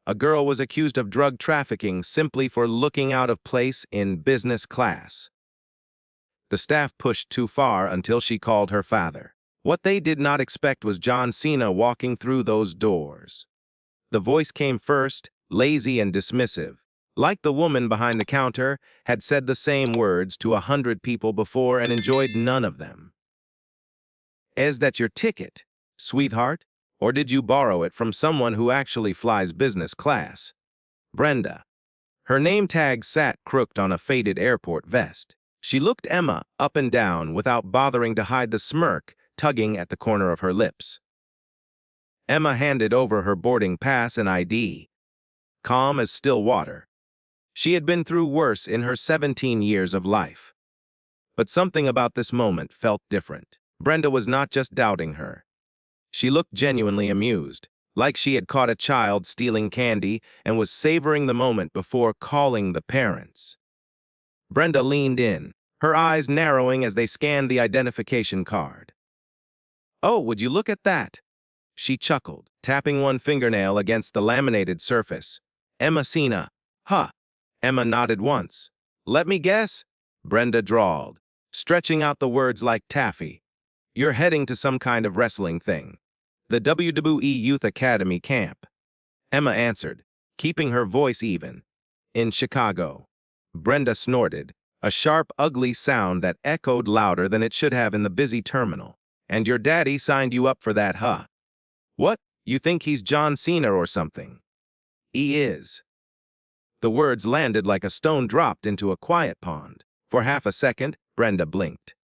A girl was accused of drug trafficking simply for looking out of place in business class. The staff pushed too far until she called her father. What they did not expect was John Cena walking through those doors. The voice came first, lazy and dismissive. Like the woman behind the counter, had said the same words to 100 people before and enjoyed none of them. Is that your ticket, sweetheart? Or did you borrow it from someone who actually flies business class? Brenda. Her name tag sat crooked on a faded airport vest. She looked Emma up and down without bothering to hide the smirk tugging at the corner of her lips. Emma handed over her boarding pass and ID. Calm as still water. She had been through worse in her 17 years of life. But something about this moment felt different. Brenda was not just doubting her. She looked genuinely amused, like she had caught a child stealing candy and was savoring the moment before calling the parents. Brenda leaned in, her eyes narrowing as they scanned the identification card. "Oh, would you look at that?" She chuckled, tapping one fingernail against the laminated surface. "Emma Cena. Huh." Emma nodded once. "Let me guess?" Brenda drawled, stretching out the words like taffy. "You're heading to some kind of wrestling thing. The WWE Youth Academy camp." Emma answered, keeping her voice even. "In Chicago." Brenda snorted, a sharp, ugly sound that echoed louder than it should have in the busy terminal. "And your daddy signed you up for that, huh?" "What? You think he's John Cena or something?" "He is." The words landed like a stone dropped into a quiet pond. For half a second, Brenda blinked.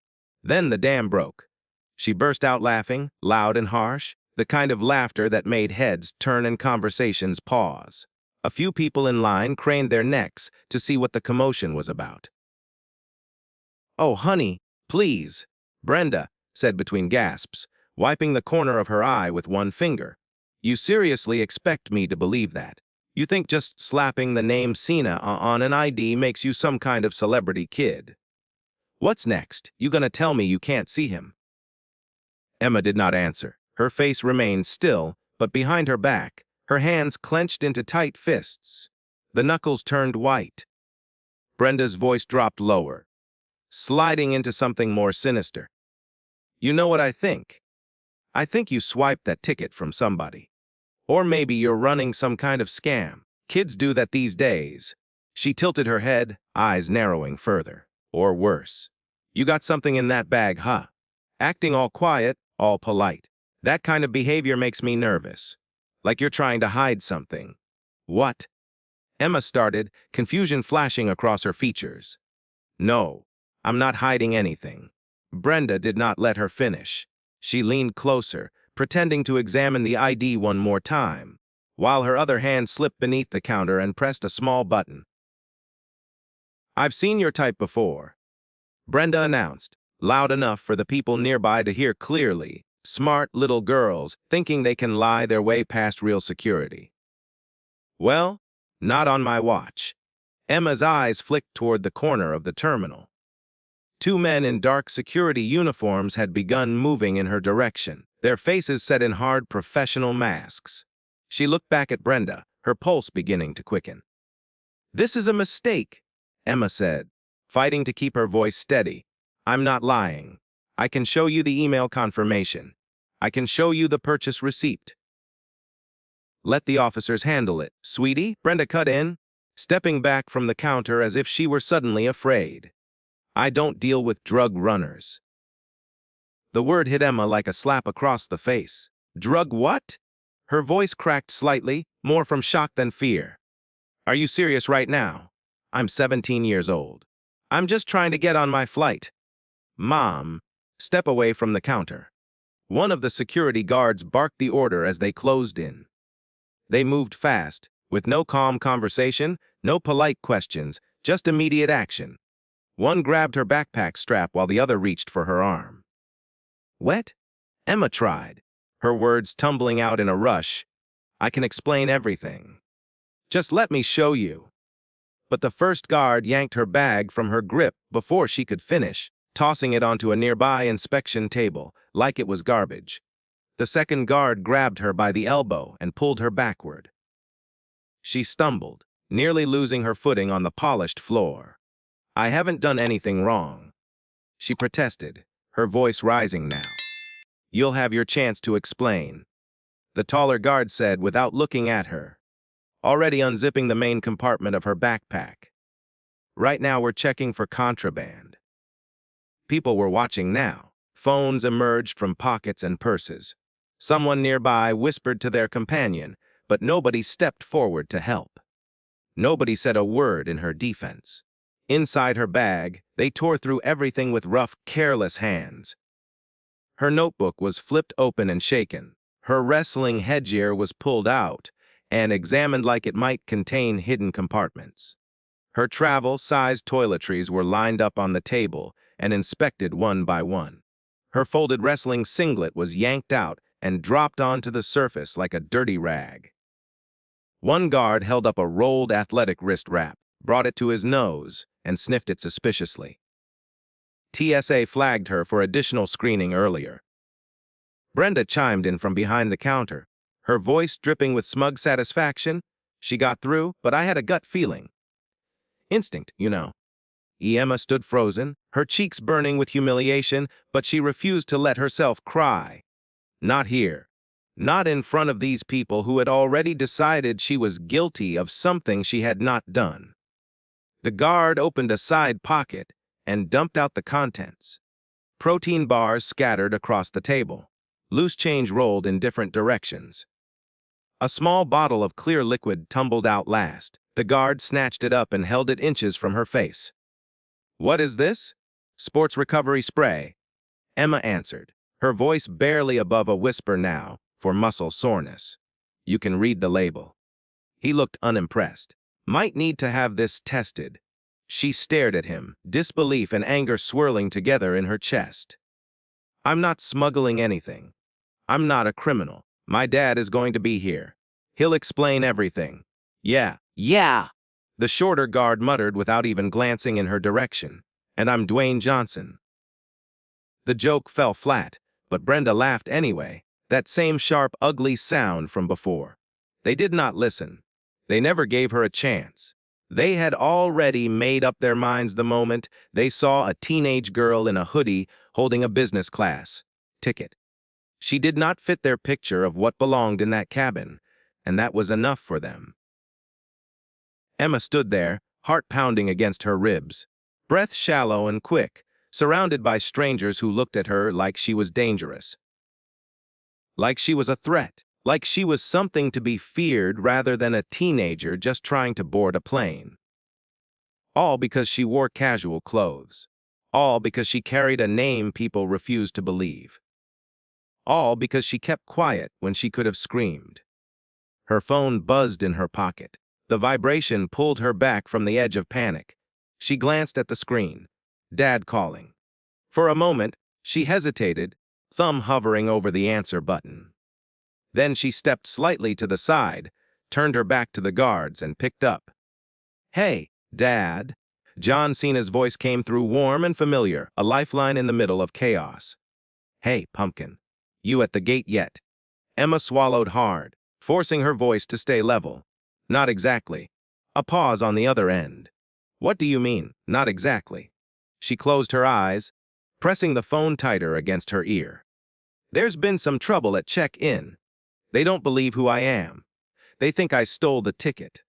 Then the dam broke. She burst out laughing, loud and harsh, the kind of laughter that made heads turn and conversations pause. A few people in line craned their necks to see what the commotion was about. "Oh, honey, please," Brenda said between gasps, wiping the corner of her eye with one finger. "You seriously expect me to believe that? You think just slapping the name Cena on an ID makes you some kind of celebrity kid? What's next? You gonna tell me you can't see him?" Emma did not answer. Her face remained still, but behind her back, her hands clenched into tight fists. The knuckles turned white. Brenda's voice dropped lower, sliding into something more sinister. "You know what I think? I think you swiped that ticket from somebody. Or maybe you're running some kind of scam. Kids do that these days." She tilted her head, eyes narrowing further. "Or worse. You got something in that bag, huh? Acting all quiet, all polite. That kind of behavior makes me nervous. Like you're trying to hide something." "What?" Emma started, confusion flashing across her features. "No, I'm not hiding anything." Brenda did not let her finish. She leaned closer, pretending to examine the ID one more time, while her other hand slipped beneath the counter and pressed a small button. "I've seen your type before," Brenda announced, loud enough for the people nearby to hear clearly. Smart little girls thinking they can lie their way past real security. "Well, not on my watch." Emma's eyes flicked toward the corner of the terminal. Two men in dark security uniforms had begun moving in her direction, their faces set in hard professional masks. She looked back at Brenda, her pulse beginning to quicken. "This is a mistake," Emma said, fighting to keep her voice steady. "I'm not lying. I can show you the email confirmation. I can show you the purchase receipt." "Let the officers handle it, sweetie," Brenda cut in, stepping back from the counter as if she were suddenly afraid. "I don't deal with drug runners." The word hit Emma like a slap across the face. "Drug what?" Her voice cracked slightly, more from shock than fear. "Are you serious right now? I'm 17 years old. I'm just trying to get on my flight." "Mom," step away from the counter. One of the security guards barked the order as they closed in. They moved fast, with no calm conversation, no polite questions, just immediate action. One grabbed her backpack strap while the other reached for her arm. "Wet?" Emma tried, her words tumbling out in a rush. "I can explain everything. Just let me show you." But the first guard yanked her bag from her grip before she could finish, tossing it onto a nearby inspection table, like it was garbage. The second guard grabbed her by the elbow and pulled her backward. She stumbled, nearly losing her footing on the polished floor. "I haven't done anything wrong," she protested, her voice rising now. "You'll have your chance to explain," the taller guard said without looking at her, already unzipping the main compartment of her backpack. "Right now we're checking for contraband." People were watching now. Phones emerged from pockets and purses. Someone nearby whispered to their companion, but nobody stepped forward to help. Nobody said a word in her defense. Inside her bag, they tore through everything with rough, careless hands. Her notebook was flipped open and shaken. Her wrestling headgear was pulled out and examined like it might contain hidden compartments. Her travel-sized toiletries were lined up on the table and inspected one by one. Her folded wrestling singlet was yanked out and dropped onto the surface like a dirty rag. One guard held up a rolled athletic wrist wrap, brought it to his nose, and sniffed it suspiciously. TSA flagged her for additional screening earlier. Brenda chimed in from behind the counter, her voice dripping with smug satisfaction. "She got through, but I had a gut feeling. Instinct, you know." Emma stood frozen, her cheeks burning with humiliation, but she refused to let herself cry. Not here. Not in front of these people who had already decided she was guilty of something she had not done. The guard opened a side pocket and dumped out the contents. Protein bars scattered across the table. Loose change rolled in different directions. A small bottle of clear liquid tumbled out last. The guard snatched it up and held it inches from her face. "What is this?" "Sports recovery spray," Emma answered, her voice barely above a whisper now, for muscle soreness. "You can read the label." He looked unimpressed. "Might need to have this tested." She stared at him, disbelief and anger swirling together in her chest. "I'm not smuggling anything. I'm not a criminal. My dad is going to be here. He'll explain everything." Yeah, the shorter guard muttered without even glancing in her direction. "And I'm Dwayne Johnson." The joke fell flat, but Brenda laughed anyway, that same sharp, ugly sound from before. They did not listen. They never gave her a chance. They had already made up their minds the moment they saw a teenage girl in a hoodie holding a business class ticket. She did not fit their picture of what belonged in that cabin, and that was enough for them. Emma stood there, heart pounding against her ribs, breath shallow and quick, surrounded by strangers who looked at her like she was dangerous. Like she was a threat. Like she was something to be feared rather than a teenager just trying to board a plane. All because she wore casual clothes. All because she carried a name people refused to believe. All because she kept quiet when she could have screamed. Her phone buzzed in her pocket. The vibration pulled her back from the edge of panic. She glanced at the screen. Dad calling. For a moment, she hesitated, thumb hovering over the answer button. Then she stepped slightly to the side, turned her back to the guards, and picked up. "Hey, Dad." John Cena's voice came through warm and familiar, a lifeline in the middle of chaos. "Hey, pumpkin. You at the gate yet?" Emma swallowed hard, forcing her voice to stay level. "Not exactly." A pause on the other end. "What do you mean, not exactly?" She closed her eyes, pressing the phone tighter against her ear. "There's been some trouble at check-in. They don't believe who I am. They think I stole the ticket."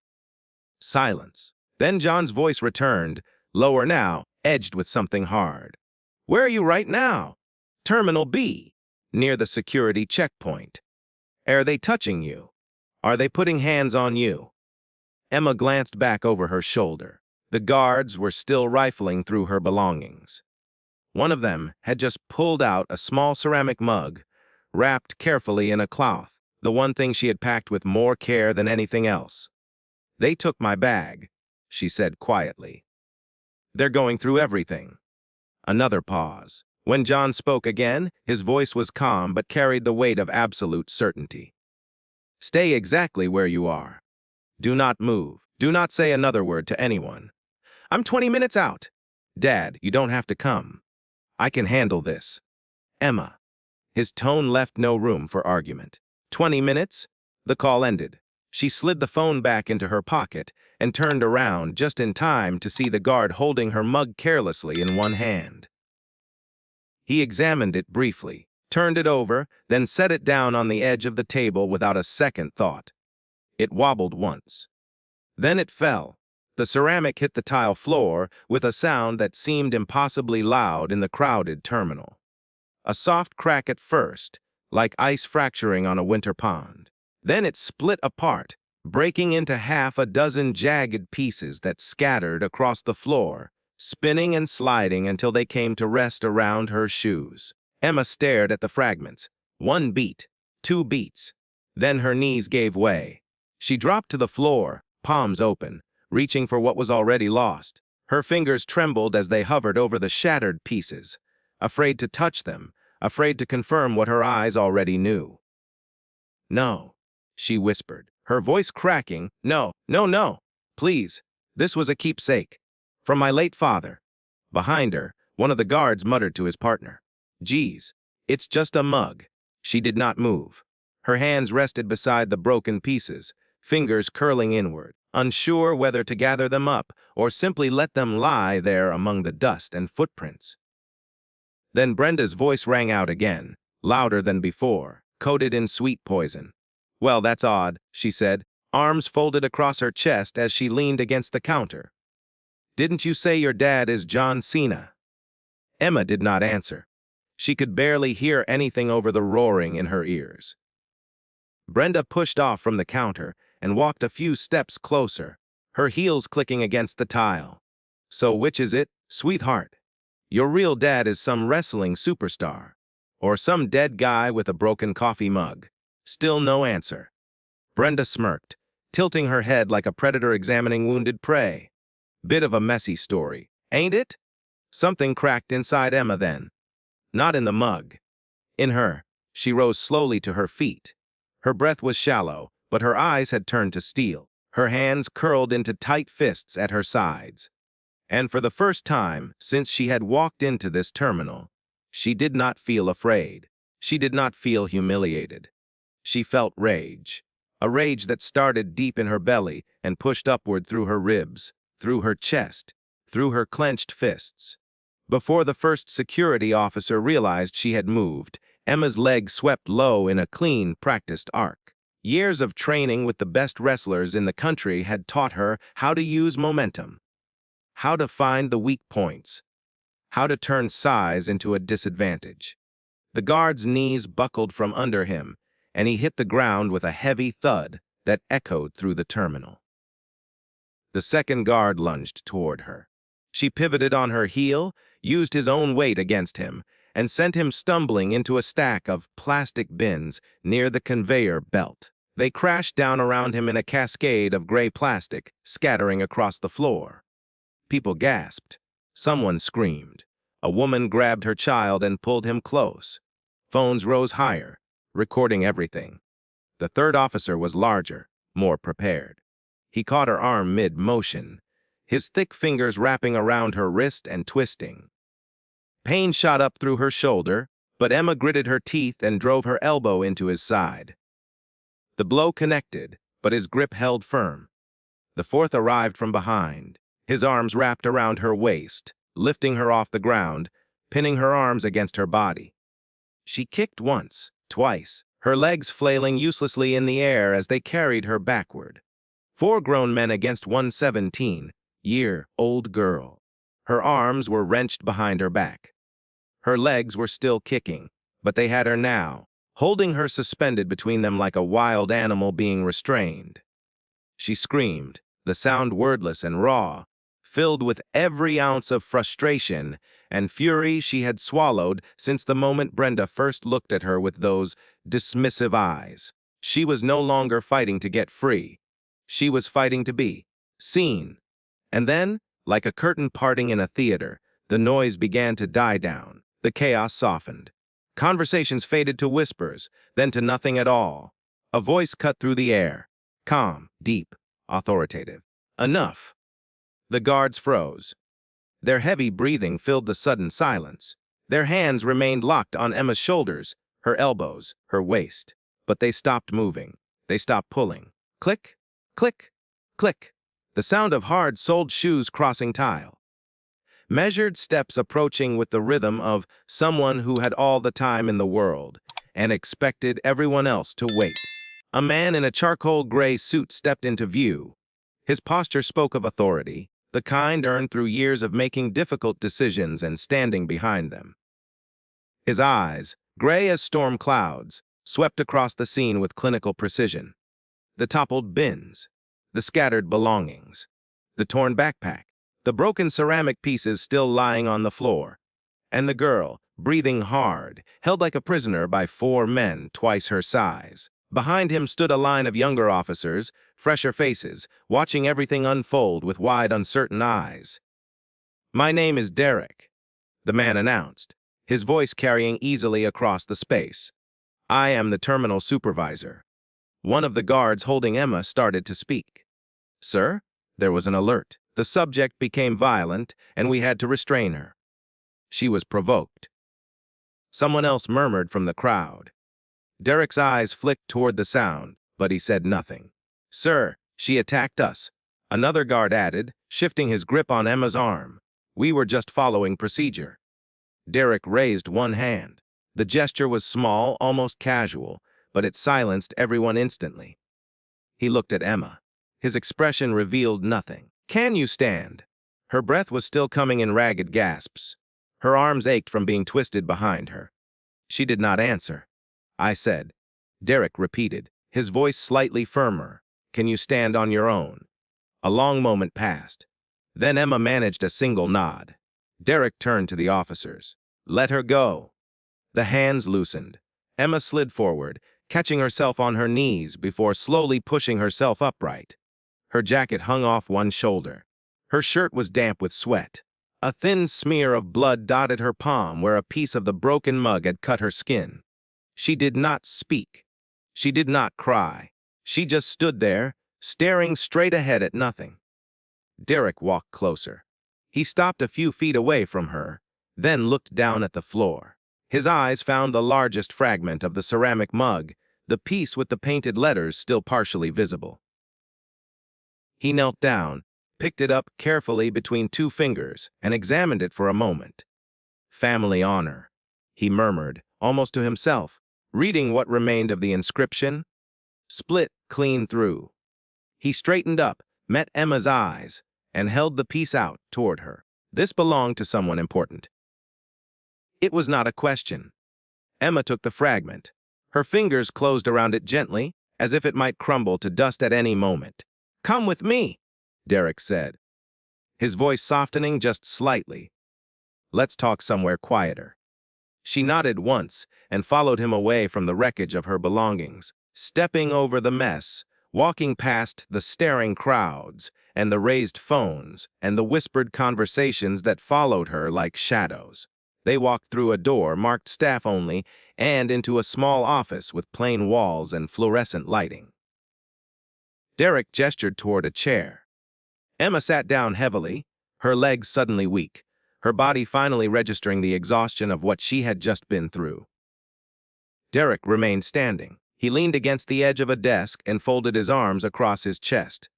Silence. Then John's voice returned, lower now, edged with something hard. "Where are you right now?" "Terminal B, near the security checkpoint." "Are they touching you? Are they putting hands on you?" Emma glanced back over her shoulder. The guards were still rifling through her belongings. One of them had just pulled out a small ceramic mug, wrapped carefully in a cloth, the one thing she had packed with more care than anything else. "They took my bag," she said quietly. "They're going through everything." Another pause. When John spoke again, his voice was calm but carried the weight of absolute certainty. "Stay exactly where you are. Do not move. Do not say another word to anyone. I'm 20 minutes out. Dad, you don't have to come. I can handle this." "Emma." His tone left no room for argument. 20 minutes? The call ended. She slid the phone back into her pocket and turned around just in time to see the guard holding her mug carelessly in one hand. He examined it briefly, turned it over, then set it down on the edge of the table without a second thought. It wobbled once. Then it fell. The ceramic hit the tile floor with a sound that seemed impossibly loud in the crowded terminal. A soft crack at first, like ice fracturing on a winter pond. Then it split apart, breaking into half a dozen jagged pieces that scattered across the floor, spinning and sliding until they came to rest around her shoes. Emma stared at the fragments. 1 beat, 2 beats. Then her knees gave way. She dropped to the floor, palms open, reaching for what was already lost. Her fingers trembled as they hovered over the shattered pieces, afraid to touch them, afraid to confirm what her eyes already knew. "No," she whispered, her voice cracking. "No, no, no. Please, this was a keepsake. From my late father." Behind her, one of the guards muttered to his partner, "Geez, it's just a mug." She did not move. Her hands rested beside the broken pieces, fingers curling inward, unsure whether to gather them up or simply let them lie there among the dust and footprints. Then Brenda's voice rang out again, louder than before, coated in sweet poison. "Well, that's odd," she said, arms folded across her chest as she leaned against the counter. "Didn't you say your dad is John Cena?" Emma did not answer. She could barely hear anything over the roaring in her ears. Brenda pushed off from the counter and walked a few steps closer, her heels clicking against the tile. "So which is it, sweetheart? Your real dad is some wrestling superstar, or some dead guy with a broken coffee mug?" Still no answer. Brenda smirked, tilting her head like a predator examining wounded prey. "Bit of a messy story, ain't it?" Something cracked inside Emma then. Not in the mug. In her. She rose slowly to her feet. Her breath was shallow, but her eyes had turned to steel. Her hands curled into tight fists at her sides. And for the first time since she had walked into this terminal, she did not feel afraid. She did not feel humiliated. She felt rage. A rage that started deep in her belly and pushed upward through her ribs, through her chest, through her clenched fists. Before the first security officer realized she had moved, Emma's leg swept low in a clean, practiced arc. Years of training with the best wrestlers in the country had taught her how to use momentum, how to find the weak points, how to turn size into a disadvantage. The guard's knees buckled from under him, and he hit the ground with a heavy thud that echoed through the terminal. The second guard lunged toward her. She pivoted on her heel, used his own weight against him, and sent him stumbling into a stack of plastic bins near the conveyor belt. They crashed down around him in a cascade of gray plastic, scattering across the floor. People gasped. Someone screamed. A woman grabbed her child and pulled him close. Phones rose higher, recording everything. The third officer was larger, more prepared. He caught her arm mid-motion, his thick fingers wrapping around her wrist and twisting. Pain shot up through her shoulder, but Emma gritted her teeth and drove her elbow into his side. The blow connected, but his grip held firm. The fourth arrived from behind, his arms wrapped around her waist, lifting her off the ground, pinning her arms against her body. She kicked once, twice, her legs flailing uselessly in the air as they carried her backward. 4 grown men against one 17-year-old girl. Her arms were wrenched behind her back. Her legs were still kicking, but they had her now, holding her suspended between them like a wild animal being restrained. She screamed, the sound wordless and raw, filled with every ounce of frustration and fury she had swallowed since the moment Brenda first looked at her with those dismissive eyes. She was no longer fighting to get free. She was fighting to be seen. And then, like a curtain parting in a theater, the noise began to die down. The chaos softened. Conversations faded to whispers, then to nothing at all. A voice cut through the air, calm, deep, authoritative. "Enough." The guards froze. Their heavy breathing filled the sudden silence. Their hands remained locked on Emma's shoulders, her elbows, her waist. But they stopped moving. They stopped pulling. Click, click, click. The sound of hard-soled shoes crossing tile. Measured steps approaching with the rhythm of someone who had all the time in the world and expected everyone else to wait. A man in a charcoal gray suit stepped into view. His posture spoke of authority, the kind earned through years of making difficult decisions and standing behind them. His eyes, gray as storm clouds, swept across the scene with clinical precision. The toppled bins, the scattered belongings, the torn backpack, the broken ceramic pieces still lying on the floor, and the girl, breathing hard, held like a prisoner by 4 men twice her size. Behind him stood a line of younger officers, fresher faces, watching everything unfold with wide, uncertain eyes. "My name is Derek," the man announced, his voice carrying easily across the space. "I am the terminal supervisor." One of the guards holding Emma started to speak. "Sir?" There was an alert. The subject became violent, and we had to restrain her. She was provoked. Someone else murmured from the crowd. Derek's eyes flicked toward the sound, but he said nothing. "Sir, she attacked us," another guard added, shifting his grip on Emma's arm. "We were just following procedure." Derek raised one hand. The gesture was small, almost casual, but it silenced everyone instantly. He looked at Emma. His expression revealed nothing. "Can you stand?" Her breath was still coming in ragged gasps. Her arms ached from being twisted behind her. She did not answer. "I said," Derek repeated, his voice slightly firmer, "can you stand on your own?" A long moment passed. Then Emma managed a single nod. Derek turned to the officers. "Let her go." The hands loosened. Emma slid forward, catching herself on her knees before slowly pushing herself upright. Her jacket hung off one shoulder. Her shirt was damp with sweat. A thin smear of blood dotted her palm where a piece of the broken mug had cut her skin. She did not speak. She did not cry. She just stood there, staring straight ahead at nothing. Derek walked closer. He stopped a few feet away from her, then looked down at the floor. His eyes found the largest fragment of the ceramic mug, the piece with the painted letters still partially visible. He knelt down, picked it up carefully between 2 fingers, and examined it for a moment. "Family honor," he murmured, almost to himself, reading what remained of the inscription. "Split clean through." He straightened up, met Emma's eyes, and held the piece out toward her. This belonged to someone important. It was not a question. Emma took the fragment. Her fingers closed around it gently, as if it might crumble to dust at any moment. "Come with me," Derek said, his voice softening just slightly. "Let's talk somewhere quieter." She nodded once and followed him away from the wreckage of her belongings, stepping over the mess, walking past the staring crowds and the raised phones and the whispered conversations that followed her like shadows. They walked through a door marked staff only and into a small office with plain walls and fluorescent lighting. Derek gestured toward a chair. Emma sat down heavily, her legs suddenly weak, her body finally registering the exhaustion of what she had just been through. Derek remained standing. He leaned against the edge of a desk and folded his arms across his chest.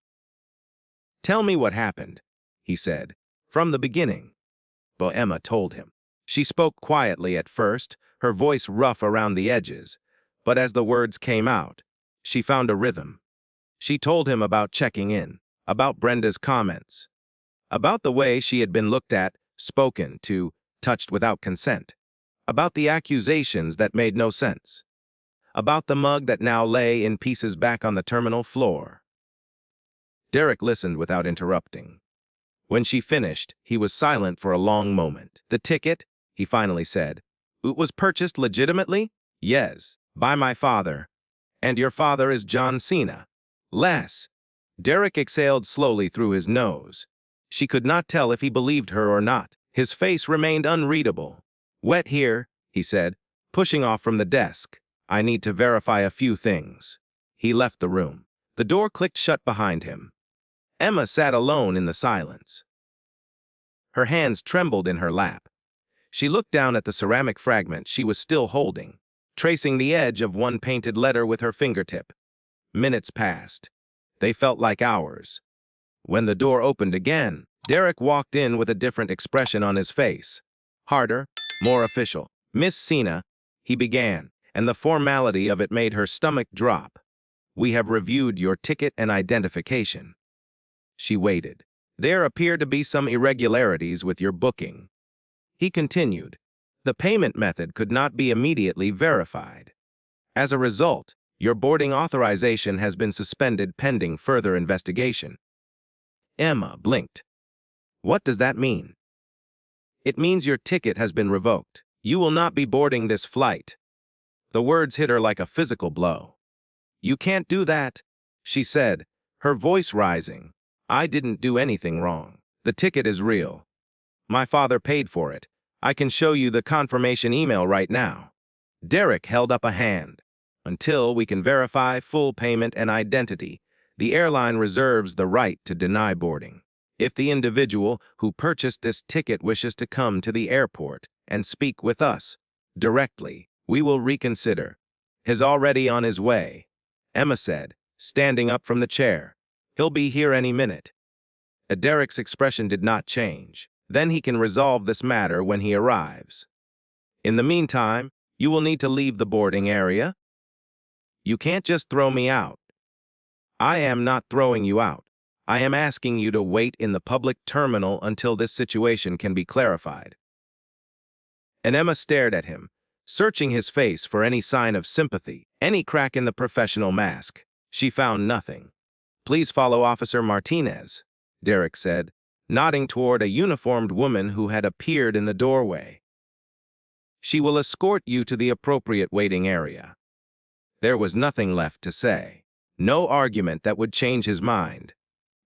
"Tell me what happened," he said, "from the beginning." But Emma told him. She spoke quietly at first, her voice rough around the edges, but as the words came out, she found a rhythm. She told him about checking in, about Brenda's comments, about the way she had been looked at, spoken to, touched without consent, about the accusations that made no sense, about the mug that now lay in pieces back on the terminal floor. Derek listened without interrupting. When she finished, he was silent for a long moment. "The ticket," he finally said, "it was purchased legitimately?" "Yes, by my father. And your father is John Cena." "Less." Derek exhaled slowly through his nose. She could not tell if he believed her or not. His face remained unreadable. "Wet here," he said, pushing off from the desk. "I need to verify a few things." He left the room. The door clicked shut behind him. Emma sat alone in the silence. Her hands trembled in her lap. She looked down at the ceramic fragment she was still holding, tracing the edge of one painted letter with her fingertip. Minutes passed. They felt like hours. When the door opened again, Derek walked in with a different expression on his face. Harder, more official. "Miss Cena," he began, and the formality of it made her stomach drop. "We have reviewed your ticket and identification." She waited. "There appear to be some irregularities with your booking." He continued. "The payment method could not be immediately verified. As a result, your boarding authorization has been suspended pending further investigation." Emma blinked. "What does that mean?" "It means your ticket has been revoked. You will not be boarding this flight." The words hit her like a physical blow. "You can't do that," she said, her voice rising. "I didn't do anything wrong. The ticket is real. My father paid for it. I can show you the confirmation email right now." Derek held up a hand. "Until we can verify full payment and identity, the airline reserves the right to deny boarding. If the individual who purchased this ticket wishes to come to the airport and speak with us directly, we will reconsider. He's already on his way," Emma said, standing up from the chair. "He'll be here any minute." Derek's expression did not change. "Then he can resolve this matter when he arrives. In the meantime, you will need to leave the boarding area. You can't just throw me out." "I am not throwing you out. I am asking you to wait in the public terminal until this situation can be clarified." And Emma stared at him, searching his face for any sign of sympathy, any crack in the professional mask. She found nothing. "Please follow Officer Martinez," Derek said, nodding toward a uniformed woman who had appeared in the doorway. "She will escort you to the appropriate waiting area." There was nothing left to say. No argument that would change his mind.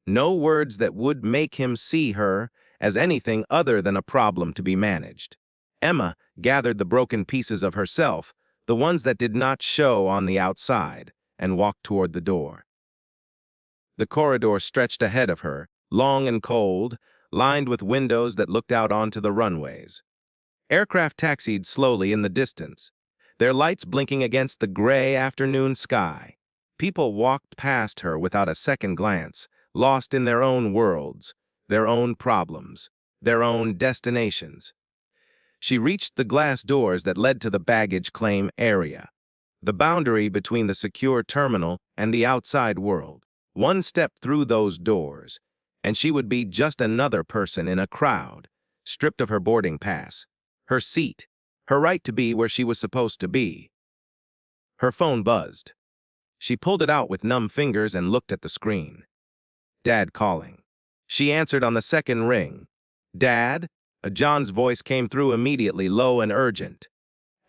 No words that would make him see her as anything other than a problem to be managed. Emma gathered the broken pieces of herself, the ones that did not show on the outside, and walked toward the door. The corridor stretched ahead of her, long and cold, lined with windows that looked out onto the runways. Aircraft taxied slowly in the distance, their lights blinking against the gray afternoon sky. People walked past her without a second glance, lost in their own worlds, their own problems, their own destinations. She reached the glass doors that led to the baggage claim area, the boundary between the secure terminal and the outside world. One step through those doors, and she would be just another person in a crowd, stripped of her boarding pass, her seat, her right to be where she was supposed to be. Her phone buzzed. She pulled it out with numb fingers and looked at the screen. Dad calling. She answered on the second ring. "Dad?" John's voice came through immediately, low and urgent.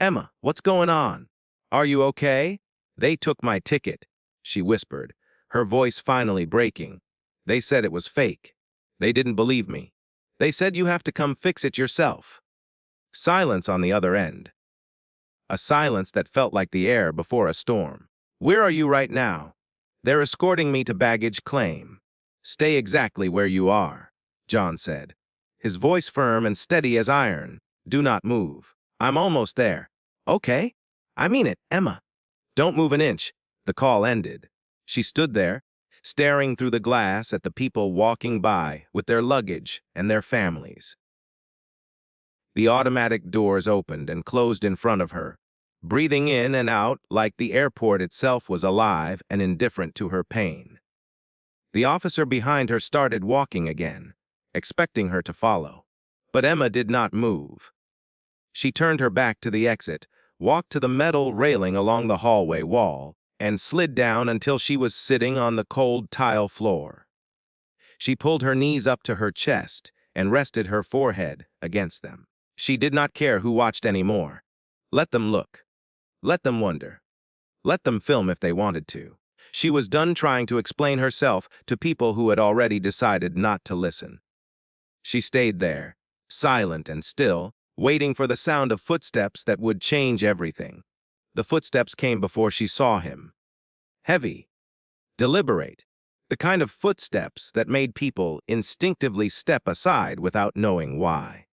"Emma, what's going on? Are you okay?" "They took my ticket," she whispered, her voice finally breaking. "They said it was fake. They didn't believe me. They said you have to come fix it yourself." Silence on the other end. A silence that felt like the air before a storm. "Where are you right now?" "They're escorting me to baggage claim." "Stay exactly where you are," John said, his voice firm and steady as iron. "Do not move." "I'm almost there." "Okay. I mean it, Emma. Don't move an inch." The call ended. She stood there, staring through the glass at the people walking by with their luggage and their families. The automatic doors opened and closed in front of her, breathing in and out like the airport itself was alive and indifferent to her pain. The officer behind her started walking again, expecting her to follow. But Emma did not move. She turned her back to the exit, walked to the metal railing along the hallway wall, and slid down until she was sitting on the cold tile floor. She pulled her knees up to her chest and rested her forehead against them. She did not care who watched anymore. Let them look. Let them wonder. Let them film if they wanted to. She was done trying to explain herself to people who had already decided not to listen. She stayed there, silent and still, waiting for the sound of footsteps that would change everything. The footsteps came before she saw him. Heavy, deliberate, the kind of footsteps that made people instinctively step aside without knowing why.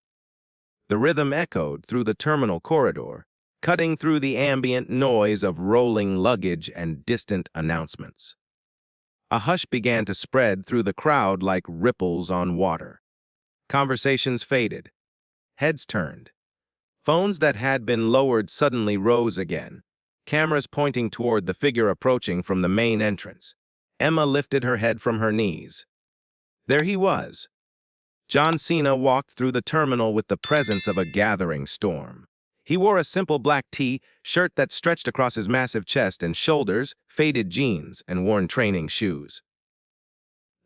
The rhythm echoed through the terminal corridor, cutting through the ambient noise of rolling luggage and distant announcements. A hush began to spread through the crowd like ripples on water. Conversations faded. Heads turned. Phones that had been lowered suddenly rose again, cameras pointing toward the figure approaching from the main entrance. Emma lifted her head from her knees. There he was. John Cena walked through the terminal with the presence of a gathering storm. He wore a simple black shirt that stretched across his massive chest and shoulders, faded jeans, and worn training shoes.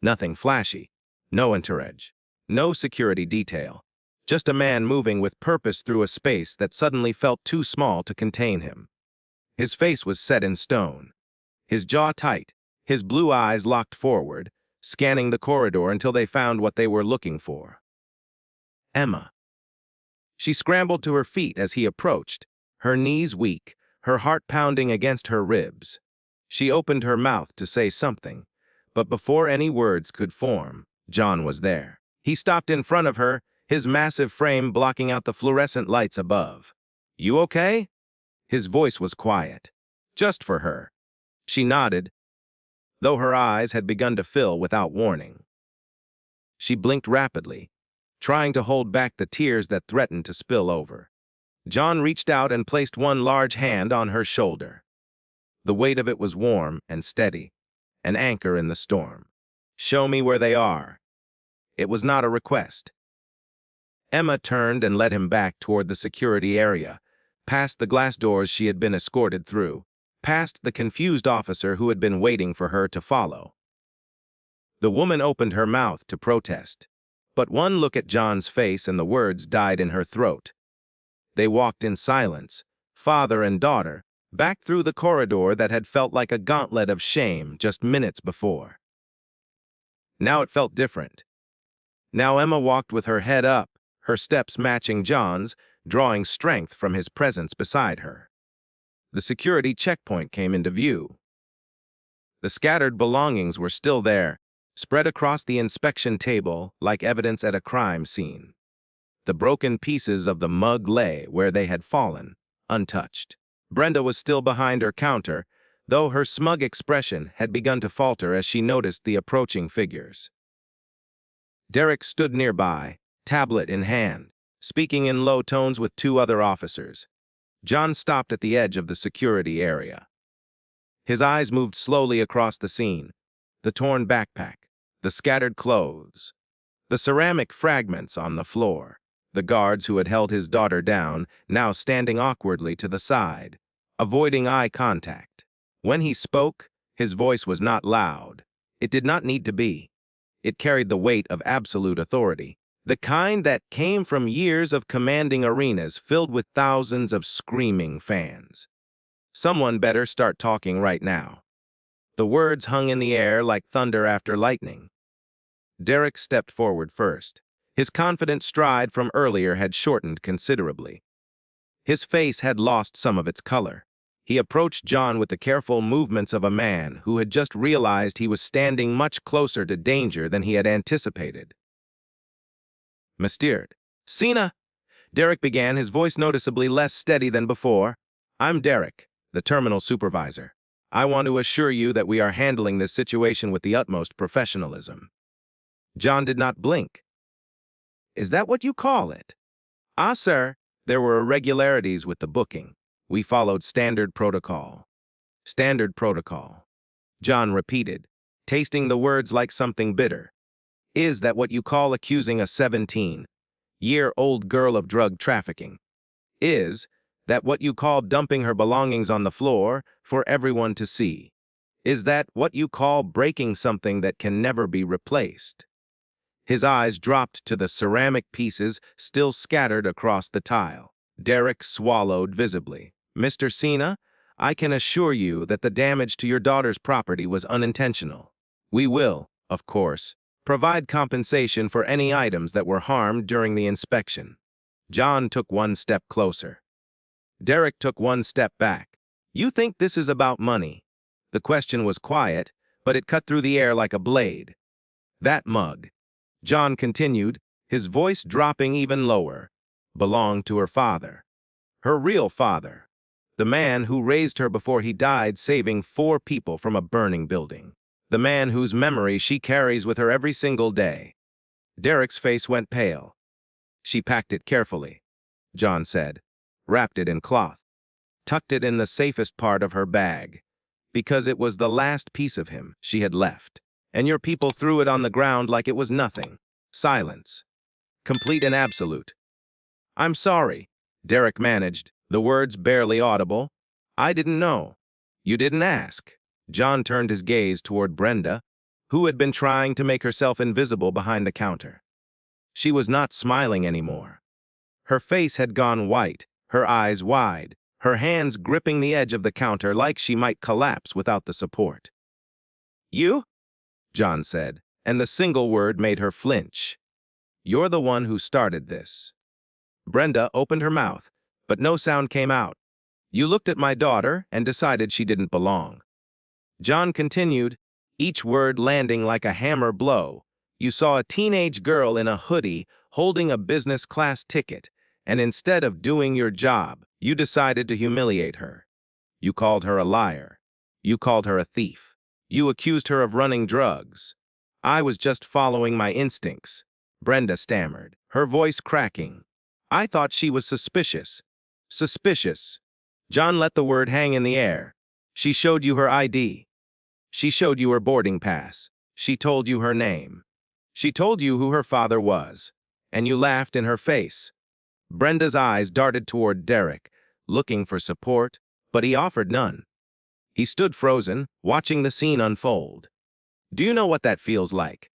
Nothing flashy, no entourage, no security detail. Just a man moving with purpose through a space that suddenly felt too small to contain him. His face was set in stone, his jaw tight, his blue eyes locked forward, scanning the corridor until they found what they were looking for. Emma. She scrambled to her feet as he approached, her knees weak, her heart pounding against her ribs. She opened her mouth to say something, but before any words could form, John was there. He stopped in front of her, his massive frame blocking out the fluorescent lights above. "You okay?" His voice was quiet. Just for her. She nodded, though her eyes had begun to fill without warning. She blinked rapidly, trying to hold back the tears that threatened to spill over. John reached out and placed one large hand on her shoulder. The weight of it was warm and steady, an anchor in the storm. "Show me where they are." It was not a request. Emma turned and led him back toward the security area, past the glass doors she had been escorted through, past the confused officer who had been waiting for her to follow. The woman opened her mouth to protest, but one look at John's face and the words died in her throat. They walked in silence, father and daughter, back through the corridor that had felt like a gauntlet of shame just minutes before. Now it felt different. Now Emma walked with her head up, her steps matching John's, drawing strength from his presence beside her. The security checkpoint came into view. The scattered belongings were still there, spread across the inspection table like evidence at a crime scene. The broken pieces of the mug lay where they had fallen, untouched. Brenda was still behind her counter, though her smug expression had begun to falter as she noticed the approaching figures. Derek stood nearby, tablet in hand, speaking in low tones with two other officers. John stopped at the edge of the security area. His eyes moved slowly across the scene, the torn backpack, the scattered clothes, the ceramic fragments on the floor, the guards who had held his daughter down, now standing awkwardly to the side, avoiding eye contact. When he spoke, his voice was not loud. It did not need to be. It carried the weight of absolute authority, the kind that came from years of commanding arenas filled with thousands of screaming fans. Someone better start talking right now. The words hung in the air like thunder after lightning. Derek stepped forward first. His confident stride from earlier had shortened considerably. His face had lost some of its color. He approached John with the careful movements of a man who had just realized he was standing much closer to danger than he had anticipated. "Mr. Cena," Derek began, his voice noticeably less steady than before. "I'm Derek, the terminal supervisor. I want to assure you that we are handling this situation with the utmost professionalism." John did not blink. "Is that what you call it?" "Ah, sir, there were irregularities with the booking. We followed standard protocol." "Standard protocol," John repeated, tasting the words like something bitter. "Is that what you call accusing a 17-year-old girl of drug trafficking? Is that what you call dumping her belongings on the floor for everyone to see? Is that what you call breaking something that can never be replaced?" His eyes dropped to the ceramic pieces still scattered across the tile. Derek swallowed visibly. "Mr. Cena, I can assure you that the damage to your daughter's property was unintentional. We will, of course, provide compensation for any items that were harmed during the inspection." John took one step closer. Derek took one step back. "You think this is about money?" The question was quiet, but it cut through the air like a blade. "That mug," John continued, his voice dropping even lower, "belonged to her father. Her real father. The man who raised her before he died, saving 4 people from a burning building. The man whose memory she carries with her every single day. Derek's face went pale. She packed it carefully, John said, wrapped it in cloth, tucked it in the safest part of her bag, because it was the last piece of him she had left. And your people threw it on the ground like it was nothing. Silence. Complete and absolute. I'm sorry, Derek managed, the words barely audible. I didn't know. You didn't ask. John turned his gaze toward Brenda, who had been trying to make herself invisible behind the counter. She was not smiling anymore. Her face had gone white, her eyes wide, her hands gripping the edge of the counter like she might collapse without the support. You? John said, and the single word made her flinch. You're the one who started this. Brenda opened her mouth, but no sound came out. You looked at my daughter and decided she didn't belong. John continued, each word landing like a hammer blow. You saw a teenage girl in a hoodie holding a business class ticket, and instead of doing your job, you decided to humiliate her. You called her a liar. You called her a thief. You accused her of running drugs. I was just following my instincts, Brenda stammered, her voice cracking. I thought she was suspicious. Suspicious. John let the word hang in the air. She showed you her ID. She showed you her boarding pass. She told you her name. She told you who her father was. And you laughed in her face. Brenda's eyes darted toward Derek, looking for support, but he offered none. He stood frozen, watching the scene unfold. Do you know what that feels like?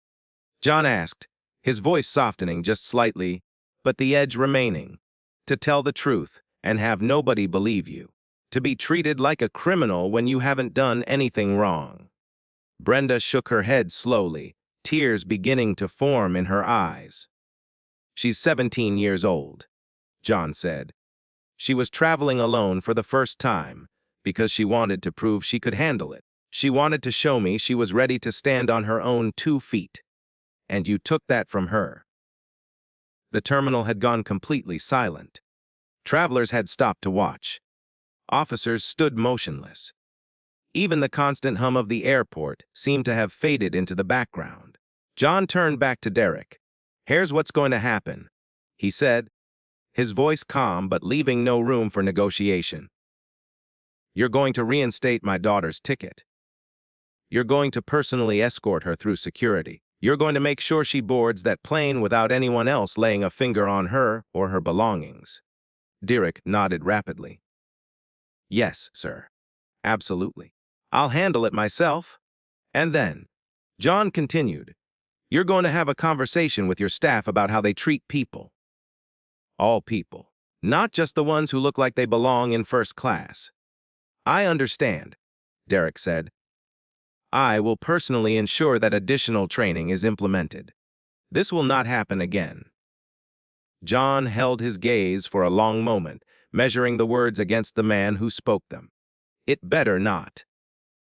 John asked, his voice softening just slightly, but the edge remaining. To tell the truth and have nobody believe you. To be treated like a criminal when you haven't done anything wrong. Brenda shook her head slowly, tears beginning to form in her eyes. She's 17 years old, John said. She was traveling alone for the first time because she wanted to prove she could handle it. She wanted to show me she was ready to stand on her own 2 feet. And you took that from her. The terminal had gone completely silent. Travelers had stopped to watch. Officers stood motionless. Even the constant hum of the airport seemed to have faded into the background. John turned back to Derek. Here's what's going to happen, he said, his voice calm but leaving no room for negotiation. You're going to reinstate my daughter's ticket. You're going to personally escort her through security. You're going to make sure she boards that plane without anyone else laying a finger on her or her belongings. Derek nodded rapidly. Yes, sir. Absolutely. I'll handle it myself. And then, John continued, you're going to have a conversation with your staff about how they treat people. All people. Not just the ones who look like they belong in first class. I understand, Derek said. I will personally ensure that additional training is implemented. This will not happen again. John held his gaze for a long moment, measuring the words against the man who spoke them. It better not.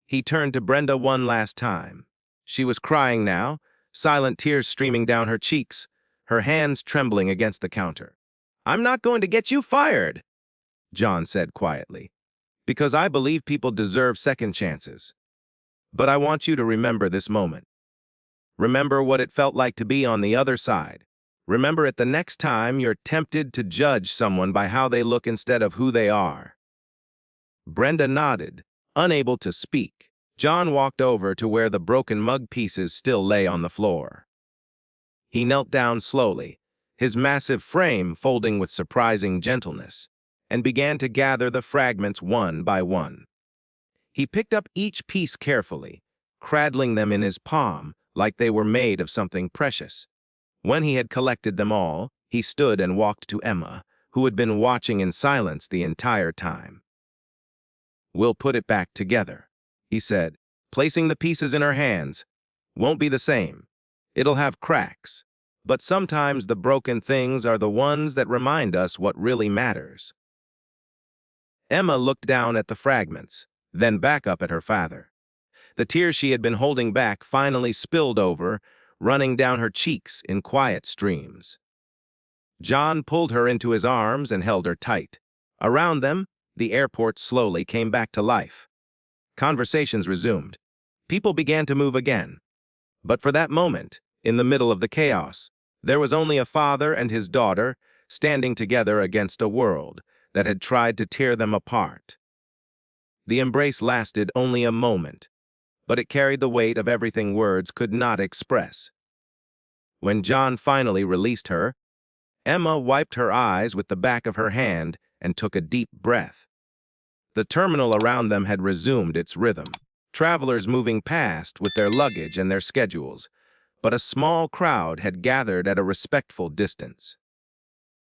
He turned to Brenda one last time. She was crying now, silent tears streaming down her cheeks, her hands trembling against the counter. I'm not going to get you fired, John said quietly, because I believe people deserve second chances. But I want you to remember this moment. Remember what it felt like to be on the other side. Remember it the next time you're tempted to judge someone by how they look instead of who they are. Brenda nodded, unable to speak. John walked over to where the broken mug pieces still lay on the floor. He knelt down slowly, his massive frame folding with surprising gentleness, and began to gather the fragments one by one. He picked up each piece carefully, cradling them in his palm like they were made of something precious. When he had collected them all, he stood and walked to Emma, who had been watching in silence the entire time. We'll put it back together, he said, placing the pieces in her hands. Won't be the same. It'll have cracks. But sometimes the broken things are the ones that remind us what really matters. Emma looked down at the fragments, then back up at her father. The tears she had been holding back finally spilled over, running down her cheeks in quiet streams. John pulled her into his arms and held her tight. Around them, the airport slowly came back to life. Conversations resumed. People began to move again. But for that moment, in the middle of the chaos, there was only a father and his daughter standing together against a world that had tried to tear them apart. The embrace lasted only a moment, but it carried the weight of everything words could not express. When John finally released her, Emma wiped her eyes with the back of her hand and took a deep breath. The terminal around them had resumed its rhythm, travelers moving past with their luggage and their schedules, but a small crowd had gathered at a respectful distance.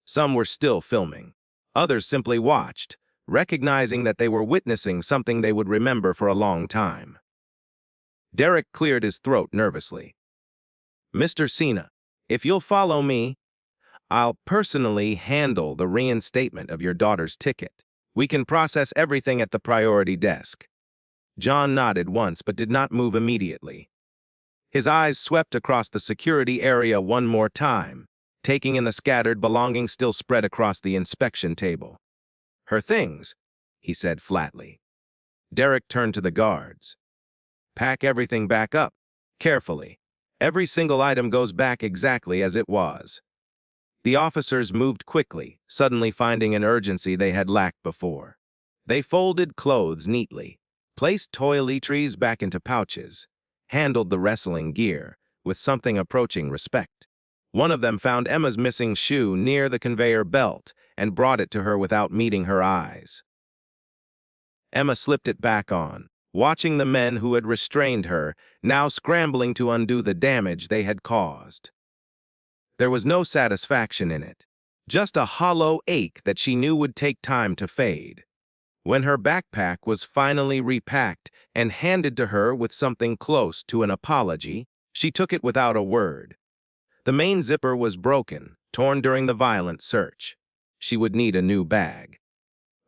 Some were still filming. Others simply watched, recognizing that they were witnessing something they would remember for a long time. Derek cleared his throat nervously. "Mr. Cena, if you'll follow me, I'll personally handle the reinstatement of your daughter's ticket. We can process everything at the priority desk." John nodded once but did not move immediately. His eyes swept across the security area one more time, taking in the scattered belongings still spread across the inspection table. "Her things," he said flatly. Derek turned to the guards. "Pack everything back up, carefully. Every single item goes back exactly as it was." The officers moved quickly, suddenly finding an urgency they had lacked before. They folded clothes neatly, placed toiletries back into pouches, handled the wrestling gear with something approaching respect. One of them found Emma's missing shoe near the conveyor belt and brought it to her without meeting her eyes. Emma slipped it back on, watching the men who had restrained her, now scrambling to undo the damage they had caused. There was no satisfaction in it, just a hollow ache that she knew would take time to fade. When her backpack was finally repacked and handed to her with something close to an apology, she took it without a word. The main zipper was broken, torn during the violent search. She would need a new bag.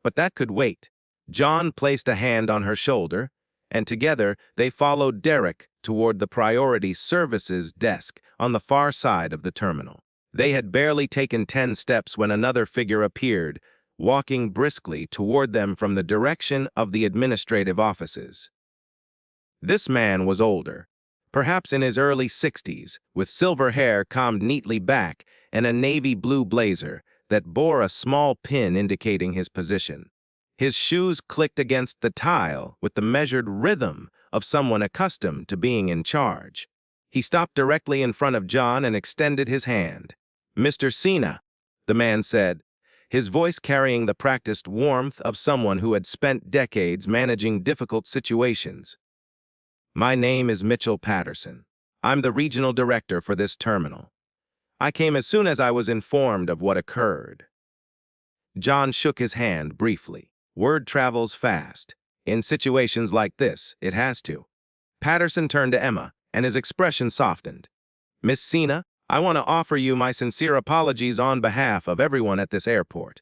But that could wait. John placed a hand on her shoulder, and together they followed Derek toward the priority services desk on the far side of the terminal. They had barely taken 10 steps when another figure appeared, walking briskly toward them from the direction of the administrative offices. This man was older, perhaps in his early 60s, with silver hair combed neatly back and a navy blue blazer that bore a small pin indicating his position. His shoes clicked against the tile with the measured rhythm of someone accustomed to being in charge. He stopped directly in front of John and extended his hand. "Mr. Cena," the man said, his voice carrying the practiced warmth of someone who had spent decades managing difficult situations. "My name is Mitchell Patterson. I'm the regional director for this terminal. I came as soon as I was informed of what occurred." John shook his hand briefly. Word travels fast. In situations like this, it has to. Patterson turned to Emma, and his expression softened. "Miss Cena, I want to offer you my sincere apologies on behalf of everyone at this airport.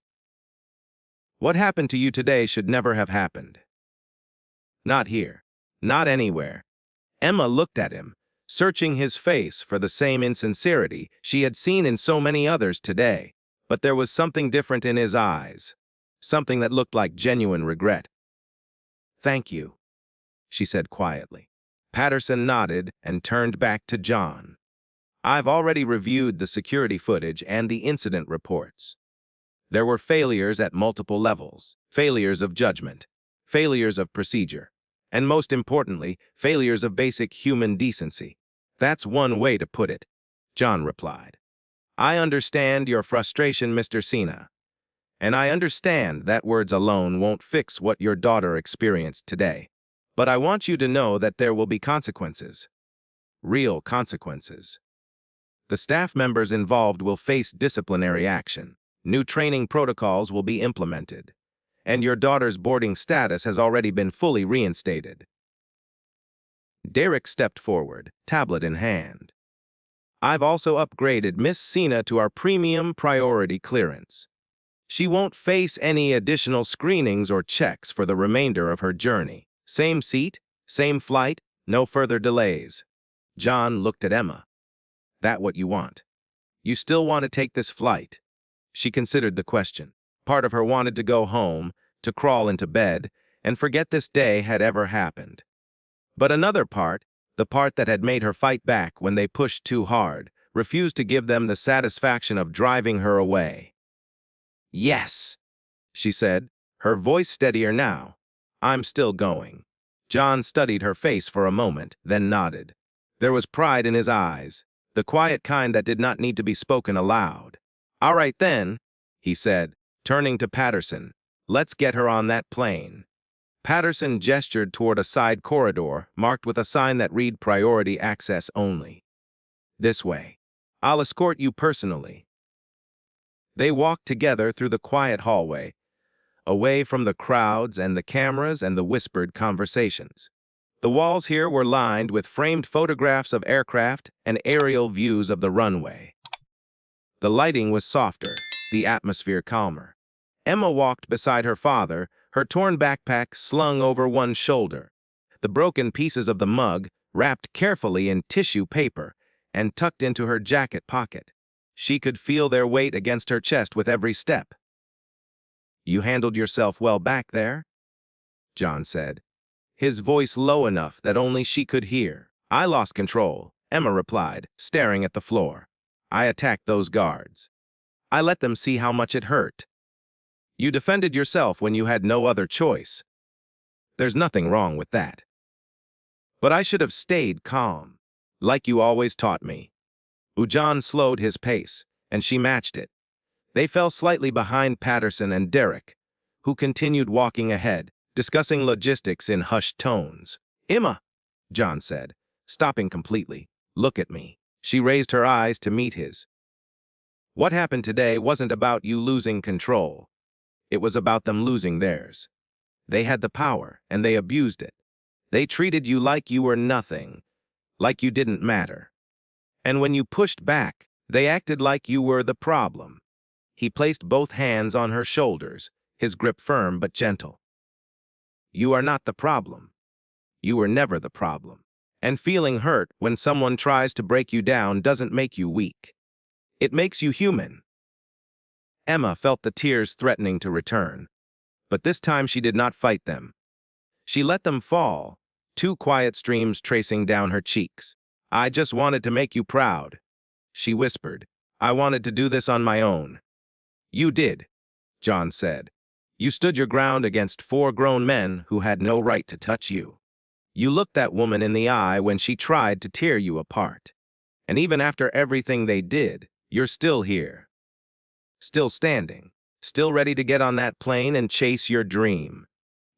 What happened to you today should never have happened. Not here. Not anywhere." Emma looked at him, searching his face for the same insincerity she had seen in so many others today. But there was something different in his eyes, something that looked like genuine regret. "Thank you," she said quietly. Patterson nodded and turned back to John. "I've already reviewed the security footage and the incident reports. There were failures at multiple levels, failures of judgment, failures of procedure, and most importantly, failures of basic human decency." "That's one way to put it," John replied. "I understand your frustration, Mr. Cena, and I understand that words alone won't fix what your daughter experienced today. But I want you to know that there will be consequences. Real consequences. The staff members involved will face disciplinary action. New training protocols will be implemented, and your daughter's boarding status has already been fully reinstated." Derek stepped forward, tablet in hand. "I've also upgraded Miss Cena to our premium priority clearance. She won't face any additional screenings or checks for the remainder of her journey. Same seat, same flight, no further delays." John looked at Emma. "That what you want? You still want to take this flight?" She considered the question. Part of her wanted to go home, to crawl into bed, and forget this day had ever happened. But another part, the part that had made her fight back when they pushed too hard, refused to give them the satisfaction of driving her away. "Yes," she said, her voice steadier now. "I'm still going." John studied her face for a moment, then nodded. There was pride in his eyes, the quiet kind that did not need to be spoken aloud. "All right then," he said, turning to Patterson. "Let's get her on that plane." Patterson gestured toward a side corridor marked with a sign that read "Priority Access Only." "This way. I'll escort you personally." They walked together through the quiet hallway, away from the crowds and the cameras and the whispered conversations. The walls here were lined with framed photographs of aircraft and aerial views of the runway. The lighting was softer, the atmosphere calmer. Emma walked beside her father, her torn backpack slung over one shoulder, the broken pieces of the mug wrapped carefully in tissue paper and tucked into her jacket pocket. She could feel their weight against her chest with every step. "You handled yourself well back there," John said, his voice low enough that only she could hear. "I lost control," Emma replied, staring at the floor. "I attacked those guards. I let them see how much it hurt. You defended yourself when you had no other choice. There's nothing wrong with that. But I should have stayed calm, like you always taught me." John slowed his pace, and she matched it. They fell slightly behind Patterson and Derek, who continued walking ahead, discussing logistics in hushed tones. "Emma," John said, stopping completely. "Look at me." She raised her eyes to meet his. "What happened today wasn't about you losing control. It was about them losing theirs. They had the power, and they abused it. They treated you like you were nothing, like you didn't matter. And when you pushed back, they acted like you were the problem." He placed both hands on her shoulders, his grip firm but gentle. "You are not the problem. You were never the problem. And feeling hurt when someone tries to break you down doesn't make you weak. It makes you human." Emma felt the tears threatening to return, but this time she did not fight them. She let them fall, two quiet streams tracing down her cheeks. "I just wanted to make you proud," she whispered. "I wanted to do this on my own." "You did," John said. "You stood your ground against 4 grown men who had no right to touch you. You looked that woman in the eye when she tried to tear you apart. And even after everything they did, you're still here. Still standing. Still ready to get on that plane and chase your dream."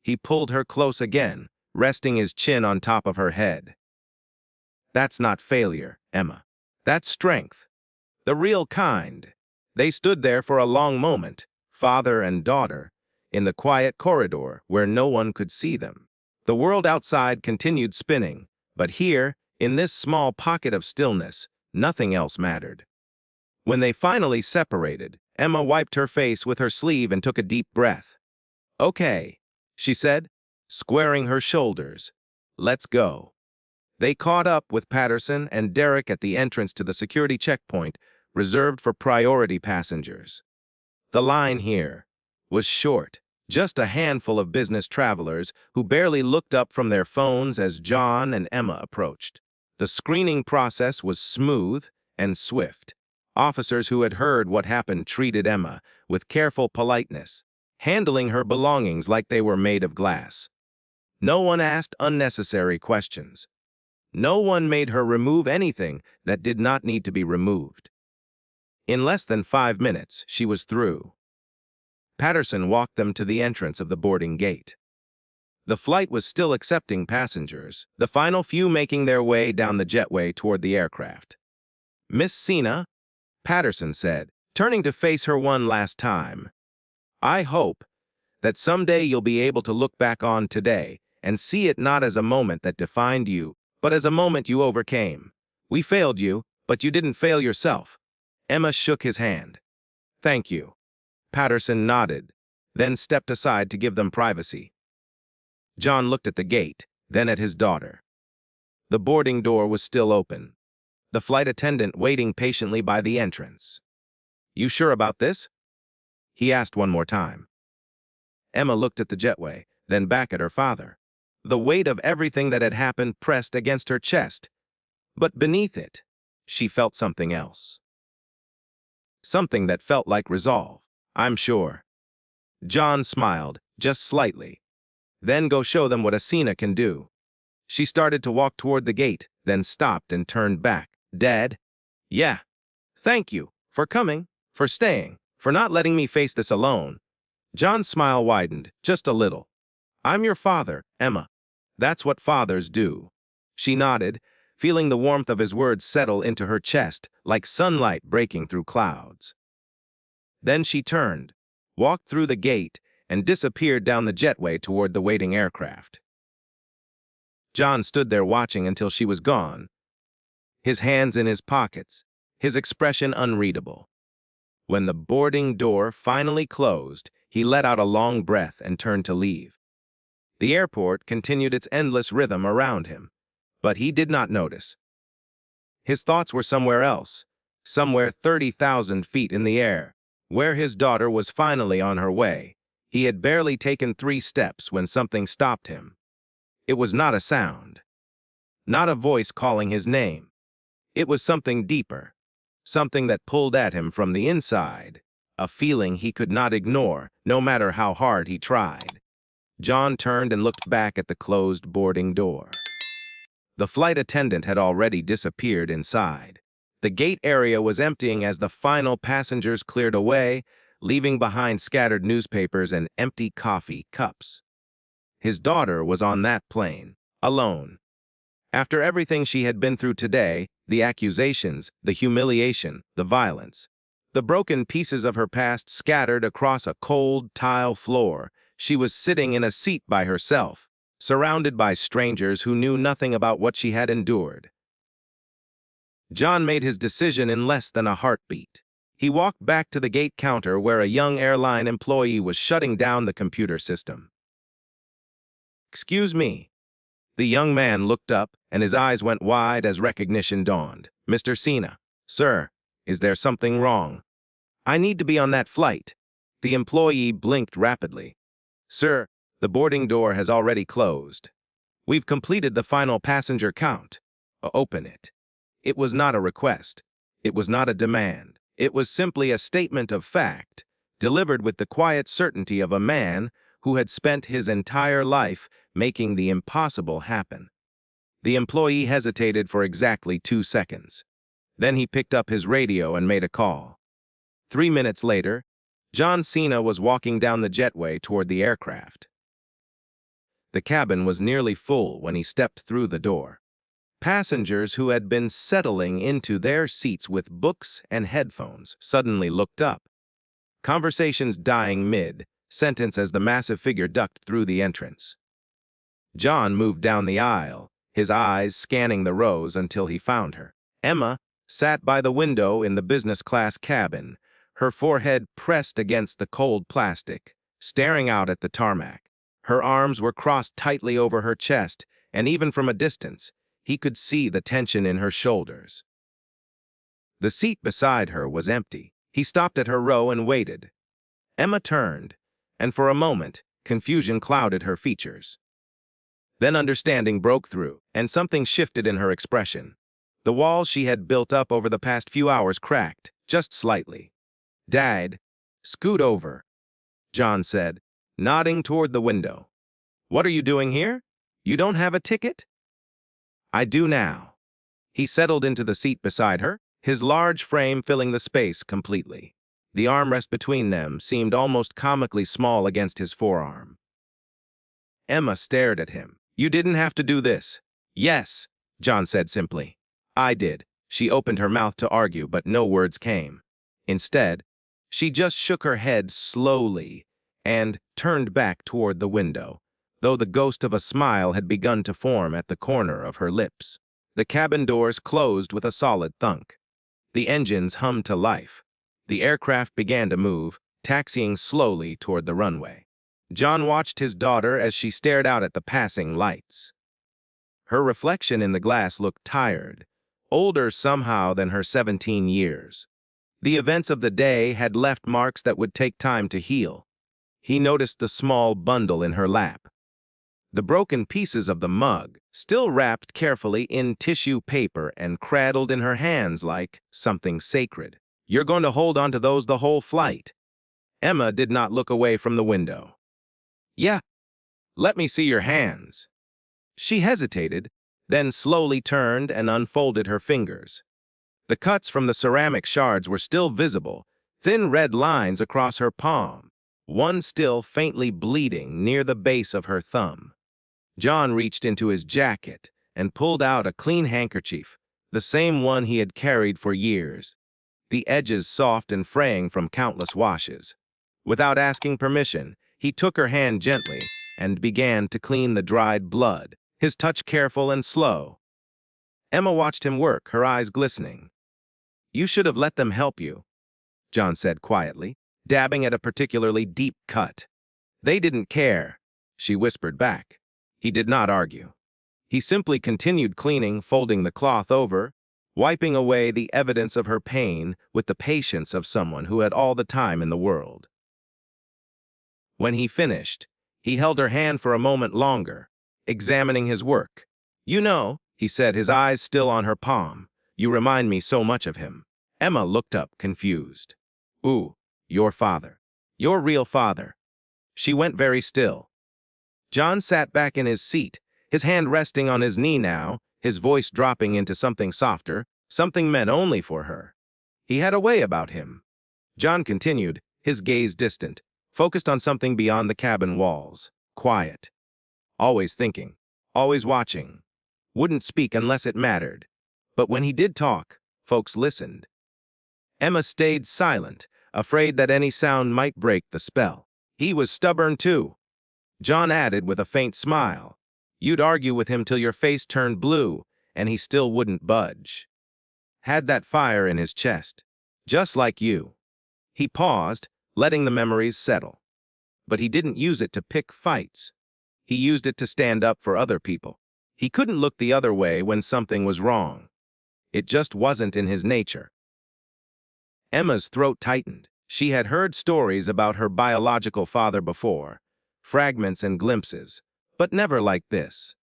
He pulled her close again, resting his chin on top of her head. "That's not failure, Emma. That's strength. The real kind." They stood there for a long moment, father and daughter, in the quiet corridor where no one could see them. The world outside continued spinning, but here, in this small pocket of stillness, nothing else mattered. When they finally separated, Emma wiped her face with her sleeve and took a deep breath. "Okay," she said, squaring her shoulders. "Let's go." They caught up with Patterson and Derek at the entrance to the security checkpoint reserved for priority passengers. The line here was short, just a handful of business travelers who barely looked up from their phones as John and Emma approached. The screening process was smooth and swift. Officers who had heard what happened treated Emma with careful politeness, handling her belongings like they were made of glass. No one asked unnecessary questions. No one made her remove anything that did not need to be removed. In less than 5 minutes, she was through. Patterson walked them to the entrance of the boarding gate. The flight was still accepting passengers, the final few making their way down the jetway toward the aircraft. "Miss Cena," Patterson said, turning to face her one last time, "I hope that someday you'll be able to look back on today and see it not as a moment that defined you, but as a moment you overcame. We failed you, but you didn't fail yourself." Emma shook his hand. "Thank you." Patterson nodded, then stepped aside to give them privacy. John looked at the gate, then at his daughter. The boarding door was still open, the flight attendant waiting patiently by the entrance. "You sure about this?" he asked one more time. Emma looked at the jetway, then back at her father. the weight of everything that had happened pressed against her chest. But beneath it, she felt something else. Something that felt like resolve. I'm sure. John smiled, just slightly. Then go show them what a Cena can do. She started to walk toward the gate, then stopped and turned back. Dad? Yeah. Thank you. For coming. For staying. For not letting me face this alone. John's smile widened, just a little. I'm your father, Emma. That's what fathers do. She nodded, feeling the warmth of his words settle into her chest like sunlight breaking through clouds. Then she turned, walked through the gate, and disappeared down the jetway toward the waiting aircraft. John stood there watching until she was gone, his hands in his pockets, his expression unreadable. When the boarding door finally closed, he let out a long breath and turned to leave. The airport continued its endless rhythm around him, but he did not notice. His thoughts were somewhere else, somewhere 30,000 feet in the air, where his daughter was finally on her way. He had barely taken 3 steps when something stopped him. It was not a sound, not a voice calling his name. It was something deeper, something that pulled at him from the inside, a feeling he could not ignore, no matter how hard he tried. John turned and looked back at the closed boarding door. The flight attendant had already disappeared inside. The gate area was emptying as the final passengers cleared away, leaving behind scattered newspapers and empty coffee cups. His daughter was on that plane, alone. After everything she had been through today, the accusations, the humiliation, the violence, the broken pieces of her past scattered across a cold tile floor, she was sitting in a seat by herself, surrounded by strangers who knew nothing about what she had endured. John made his decision in less than a heartbeat. He walked back to the gate counter where a young airline employee was shutting down the computer system. "Excuse me." The young man looked up, and his eyes went wide as recognition dawned. "Mr. Cena." "Sir, is there something wrong?" "I need to be on that flight." The employee blinked rapidly. "Sir, the boarding door has already closed. We've completed the final passenger count. Open it." It was not a request. It was not a demand. It was simply a statement of fact, delivered with the quiet certainty of a man who had spent his entire life making the impossible happen. The employee hesitated for exactly 2 seconds. Then he picked up his radio and made a call. 3 minutes later, John Cena was walking down the jetway toward the aircraft. The cabin was nearly full when he stepped through the door. Passengers who had been settling into their seats with books and headphones suddenly looked up, conversations dying mid-sentence as the massive figure ducked through the entrance. John moved down the aisle, his eyes scanning the rows until he found her. Emma sat by the window in the business-class cabin, her forehead pressed against the cold plastic, staring out at the tarmac. Her arms were crossed tightly over her chest, and even from a distance, he could see the tension in her shoulders. The seat beside her was empty. He stopped at her row and waited. Emma turned, and for a moment, confusion clouded her features. Then understanding broke through, and something shifted in her expression. The walls she had built up over the past few hours cracked, just slightly. "Dad, scoot over," John said, nodding toward the window. "What are you doing here? You don't have a ticket?" "I do now." He settled into the seat beside her, his large frame filling the space completely. The armrest between them seemed almost comically small against his forearm. Emma stared at him. "You didn't have to do this." "Yes," John said simply. "I did." She opened her mouth to argue, but no words came. Instead, she just shook her head slowly and turned back toward the window, though the ghost of a smile had begun to form at the corner of her lips. The cabin doors closed with a solid thunk. The engines hummed to life. The aircraft began to move, taxiing slowly toward the runway. John watched his daughter as she stared out at the passing lights. Her reflection in the glass looked tired, older somehow than her 17 years. The events of the day had left marks that would take time to heal. He noticed the small bundle in her lap. The broken pieces of the mug, still wrapped carefully in tissue paper and cradled in her hands like something sacred. You're going to hold on to those the whole flight. Emma did not look away from the window. Yeah, let me see your hands. She hesitated, then slowly turned and unfolded her fingers. The cuts from the ceramic shards were still visible, thin red lines across her palm, one still faintly bleeding near the base of her thumb. John reached into his jacket and pulled out a clean handkerchief, the same one he had carried for years, the edges soft and fraying from countless washes. Without asking permission, he took her hand gently and began to clean the dried blood, his touch careful and slow. Emma watched him work, her eyes glistening. You should have let them help you, John said quietly, dabbing at a particularly deep cut. They didn't care, she whispered back. He did not argue. He simply continued cleaning, folding the cloth over, wiping away the evidence of her pain with the patience of someone who had all the time in the world. When he finished, he held her hand for a moment longer, examining his work. You know, he said, his eyes still on her palm, you remind me so much of him. Emma looked up, confused. Ooh, your father. Your real father. She went very still. John sat back in his seat, his hand resting on his knee now, his voice dropping into something softer, something meant only for her. He had a way about him. John continued, his gaze distant, focused on something beyond the cabin walls, quiet. Always thinking, always watching. Wouldn't speak unless it mattered. But when he did talk, folks listened. Emma stayed silent, afraid that any sound might break the spell. He was stubborn too. John added with a faint smile. You'd argue with him till your face turned blue, and he still wouldn't budge. Had that fire in his chest. Just like you. He paused, letting the memories settle. But he didn't use it to pick fights. He used it to stand up for other people. He couldn't look the other way when something was wrong. It just wasn't in his nature. Emma's throat tightened. She had heard stories about her biological father before, fragments and glimpses, but never like this.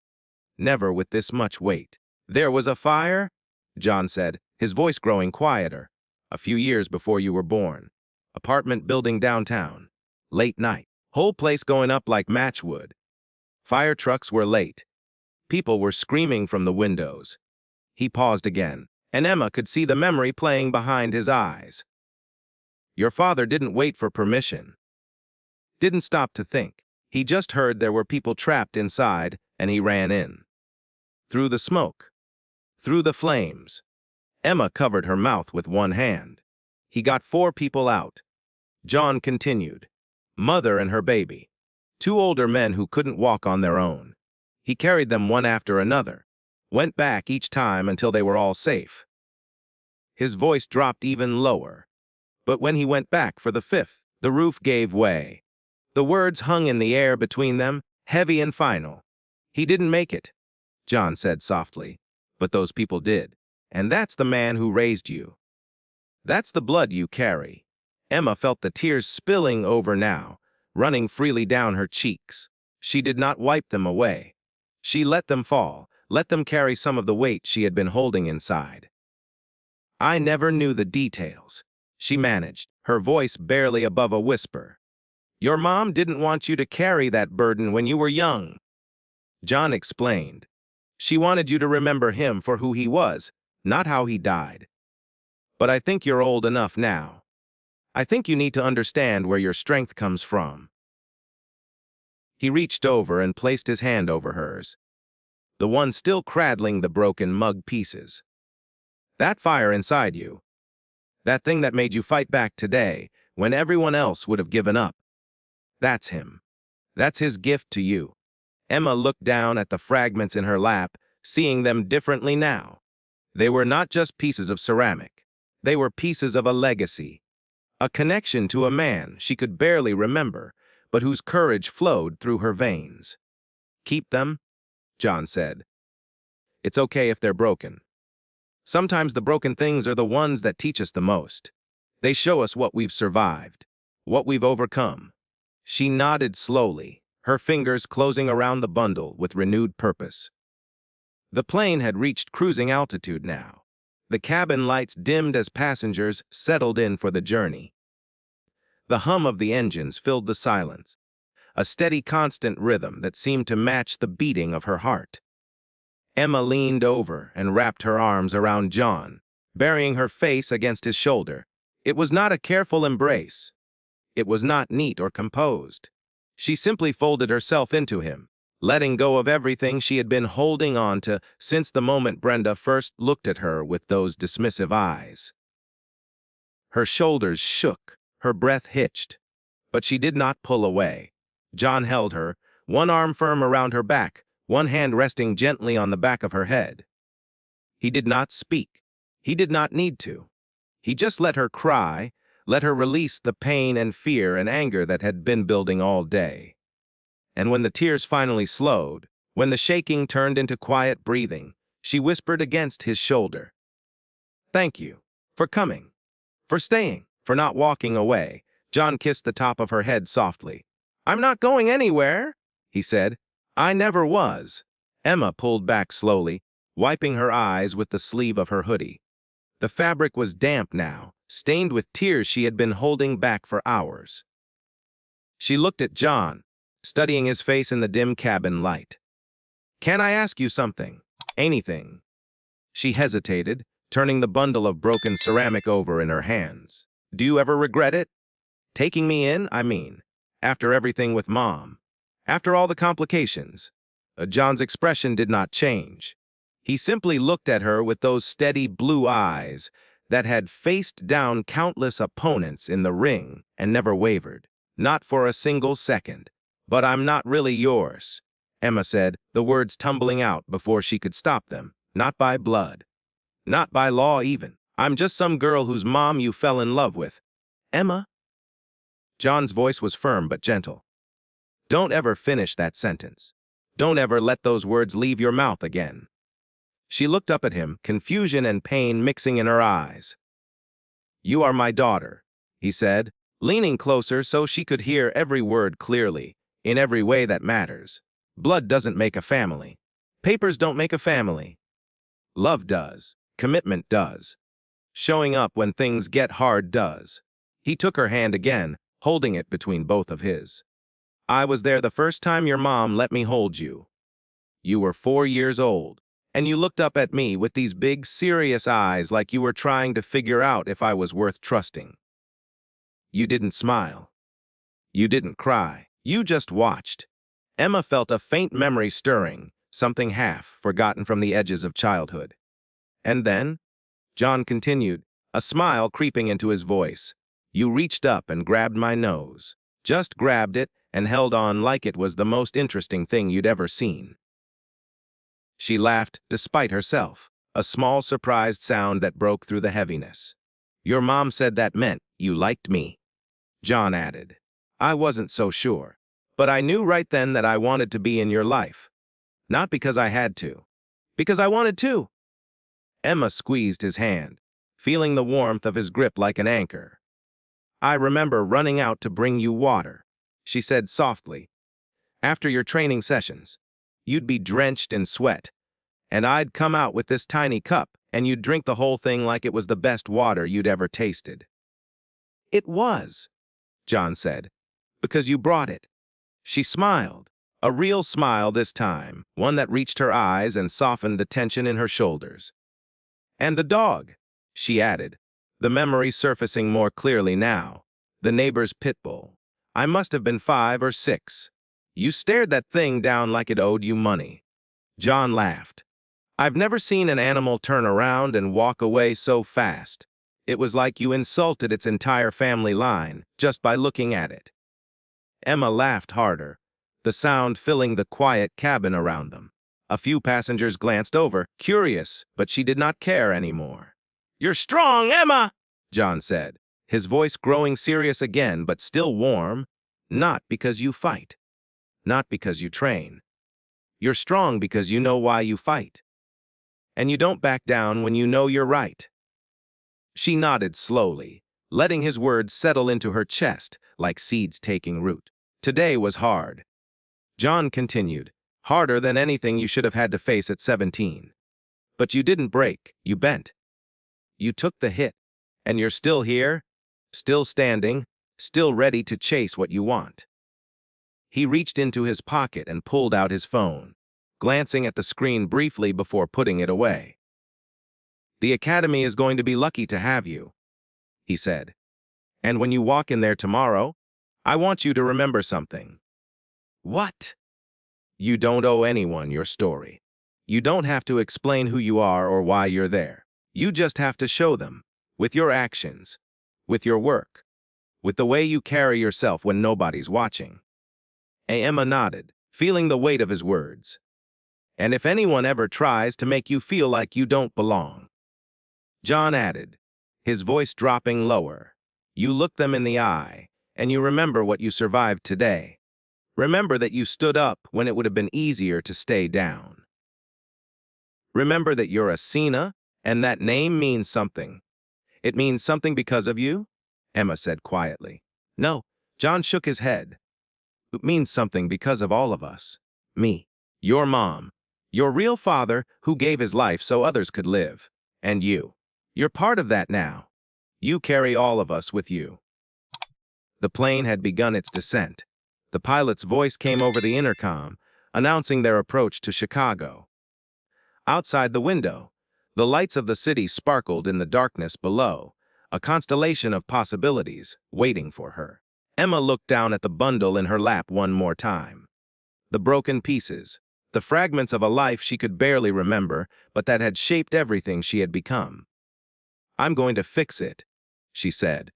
Never with this much weight. There was a fire, John said, his voice growing quieter, a few years before you were born. Apartment building downtown. Late night. Whole place going up like matchwood. Fire trucks were late. People were screaming from the windows. He paused again, and Emma could see the memory playing behind his eyes. Your father didn't wait for permission. Didn't stop to think. He just heard there were people trapped inside, and he ran in. Through the smoke. Through the flames. Emma covered her mouth with one hand. He got 4 people out. John continued. Mother and her baby. 2 older men who couldn't walk on their own. He carried them one after another. Went back each time until they were all safe. His voice dropped even lower. But when he went back for the 5th, the roof gave way. The words hung in the air between them, heavy and final. He didn't make it, John said softly, but those people did. And that's the man who raised you. That's the blood you carry. Emma felt the tears spilling over now, running freely down her cheeks. She did not wipe them away. She let them fall, let them carry some of the weight she had been holding inside. I never knew the details, she managed, her voice barely above a whisper. Your mom didn't want you to carry that burden when you were young. John explained. She wanted you to remember him for who he was, not how he died. But I think you're old enough now. I think you need to understand where your strength comes from. He reached over and placed his hand over hers, the one still cradling the broken mug pieces. That fire inside you, that thing that made you fight back today when everyone else would have given up, that's him. That's his gift to you. Emma looked down at the fragments in her lap, seeing them differently now. They were not just pieces of ceramic. They were pieces of a legacy, a connection to a man she could barely remember, but whose courage flowed through her veins. Keep them, John said. It's okay if they're broken. Sometimes the broken things are the ones that teach us the most. They show us what we've survived, what we've overcome. She nodded slowly, her fingers closing around the bundle with renewed purpose. The plane had reached cruising altitude now. The cabin lights dimmed as passengers settled in for the journey. The hum of the engines filled the silence, a steady, constant rhythm that seemed to match the beating of her heart. Emma leaned over and wrapped her arms around John, burying her face against his shoulder. It was not a careful embrace. It was not neat or composed. She simply folded herself into him, letting go of everything she had been holding on to since the moment Brenda first looked at her with those dismissive eyes. Her shoulders shook, her breath hitched, but she did not pull away. John held her, one arm firm around her back, one hand resting gently on the back of her head. He did not speak. He did not need to. He just let her cry, let her release the pain and fear and anger that had been building all day. And when the tears finally slowed, when the shaking turned into quiet breathing, she whispered against his shoulder, "Thank you for coming, for staying, for not walking away." John kissed the top of her head softly. "I'm not going anywhere," he said. "I never was." Emma pulled back slowly, wiping her eyes with the sleeve of her hoodie. The fabric was damp now, stained with tears she had been holding back for hours. She looked at John, studying his face in the dim cabin light. "Can I ask you something? Anything?" She hesitated, turning the bundle of broken ceramic over in her hands. "Do you ever regret it? Taking me in, I mean, after everything with Mom, after all the complications." John's expression did not change. He simply looked at her with those steady blue eyes that had faced down countless opponents in the ring and never wavered, not for a single second. "But I'm not really yours," Emma said, the words tumbling out before she could stop them. "Not by blood. Not by law even. I'm just some girl whose mom you fell in love with." "Emma?" John's voice was firm but gentle. "Don't ever finish that sentence. Don't ever let those words leave your mouth again." She looked up at him, confusion and pain mixing in her eyes. "You are my daughter," he said, leaning closer so she could hear every word clearly, "in every way that matters. Blood doesn't make a family. Papers don't make a family. Love does. Commitment does. Showing up when things get hard does." He took her hand again, holding it between both of his. "I was there the first time your mom let me hold you. You were 4 years old, and you looked up at me with these big, serious eyes like you were trying to figure out if I was worth trusting. You didn't smile. You didn't cry. You just watched." Emma felt a faint memory stirring, something half forgotten from the edges of childhood. "And then," John continued, a smile creeping into his voice, "you reached up and grabbed my nose. Just grabbed it and held on like it was the most interesting thing you'd ever seen." She laughed despite herself, a small surprised sound that broke through the heaviness. "Your mom said that meant you liked me," John added. "I wasn't so sure, but I knew right then that I wanted to be in your life. Not because I had to, because I wanted to." Emma squeezed his hand, feeling the warmth of his grip like an anchor. "I remember running out to bring you water," she said softly. "After your training sessions, you'd be drenched in sweat, and I'd come out with this tiny cup, and you'd drink the whole thing like it was the best water you'd ever tasted." "It was," John said, "because you brought it." She smiled, a real smile this time, one that reached her eyes and softened the tension in her shoulders. "And the dog," she added, the memory surfacing more clearly now. "The neighbor's pit bull. I must have been 5 or 6. You stared that thing down like it owed you money." John laughed. "I've never seen an animal turn around and walk away so fast. It was like you insulted its entire family line just by looking at it." Emma laughed harder, the sound filling the quiet cabin around them. A few passengers glanced over, curious, but she did not care anymore. "You're strong, Emma," John said, his voice growing serious again but still warm. "Not because you fight. Not because you train. You're strong because you know why you fight. And you don't back down when you know you're right." She nodded slowly, letting his words settle into her chest like seeds taking root. Today was hard. John continued, harder than anything you should have had to face at 17. But you didn't break, you bent. You took the hit, and you're still here, still standing, still ready to chase what you want. He reached into his pocket and pulled out his phone, glancing at the screen briefly before putting it away. The Academy is going to be lucky to have you, he said. And when you walk in there tomorrow, I want you to remember something. What? You don't owe anyone your story. You don't have to explain who you are or why you're there. You just have to show them, with your actions, with your work, with the way you carry yourself when nobody's watching. Emma nodded, feeling the weight of his words. And if anyone ever tries to make you feel like you don't belong, John added, his voice dropping lower, you look them in the eye, and you remember what you survived today. Remember that you stood up when it would have been easier to stay down. Remember that you're a Cena, and that name means something. It means something because of you? Emma said quietly. No, John shook his head. It means something because of all of us. Me, your mom, your real father who gave his life so others could live, and you. You're part of that now. You carry all of us with you. The plane had begun its descent. The pilot's voice came over the intercom, announcing their approach to Chicago. Outside the window, the lights of the city sparkled in the darkness below, a constellation of possibilities waiting for her. Emma looked down at the bundle in her lap one more time. The broken pieces, the fragments of a life she could barely remember, but that had shaped everything she had become. I'm going to fix it, she said.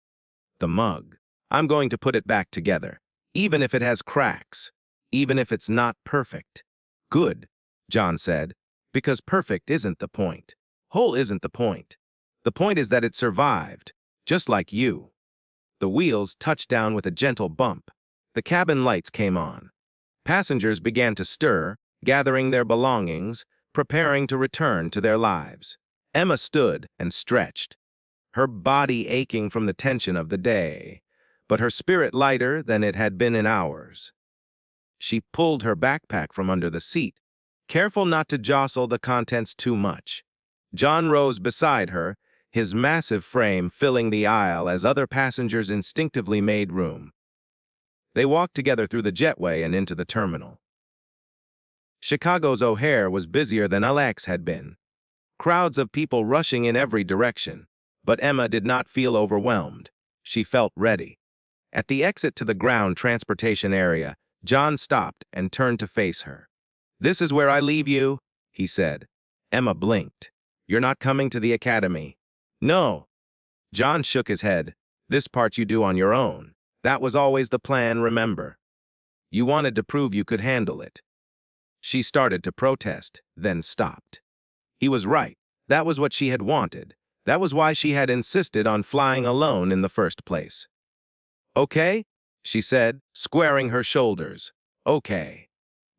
The mug. I'm going to put it back together, even if it has cracks, even if it's not perfect. Good, John said, because perfect isn't the point. Whole isn't the point. The point is that it survived, just like you. The wheels touched down with a gentle bump. The cabin lights came on. Passengers began to stir, gathering their belongings, preparing to return to their lives. Emma stood and stretched, her body aching from the tension of the day, but her spirit lighter than it had been in hours. She pulled her backpack from under the seat, careful not to jostle the contents too much. John rose beside her, his massive frame filling the aisle as other passengers instinctively made room. They walked together through the jetway and into the terminal. Chicago's O'Hare was busier than LAX had been. Crowds of people rushing in every direction, but Emma did not feel overwhelmed. She felt ready. At the exit to the ground transportation area, John stopped and turned to face her. This is where I leave you, he said. Emma blinked. You're not coming to the Academy. No. John shook his head. This part you do on your own. That was always the plan, remember. You wanted to prove you could handle it. She started to protest, then stopped. He was right. That was what she had wanted. That was why she had insisted on flying alone in the first place. Okay, she said, squaring her shoulders. Okay.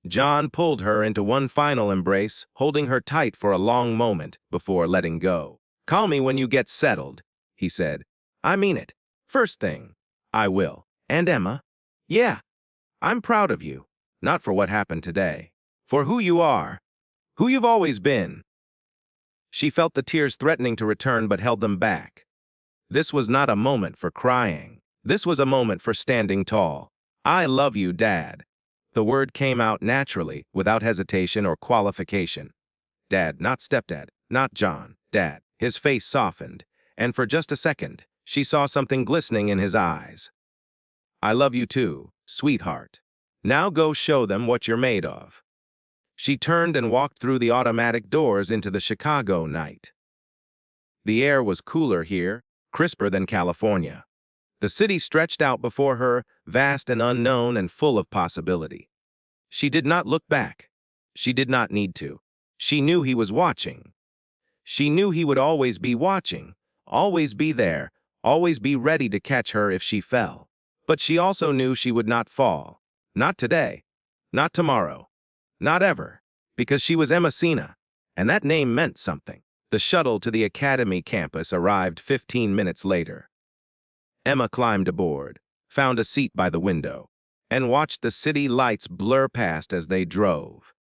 John pulled her into one final embrace, holding her tight for a long moment before letting go. Call me when you get settled, he said. I mean it. First thing. I will. And Emma? Yeah. I'm proud of you. Not for what happened today. For who you are. Who you've always been. She felt the tears threatening to return but held them back. This was not a moment for crying. This was a moment for standing tall. I love you, Dad. The word came out naturally, without hesitation or qualification. Dad, not stepdad, not John, Dad. His face softened, and for just a second, she saw something glistening in his eyes. I love you too, sweetheart. Now go show them what you're made of. She turned and walked through the automatic doors into the Chicago night. The air was cooler here, crisper than California. The city stretched out before her, vast and unknown and full of possibility. She did not look back. She did not need to. She knew he was watching. She knew he would always be watching, always be there, always be ready to catch her if she fell. But she also knew she would not fall. Not today. Not tomorrow. Not ever. Because she was Emma Cena, and that name meant something. The shuttle to the Academy campus arrived 15 minutes later. Emma climbed aboard, found a seat by the window, and watched the city lights blur past as they drove.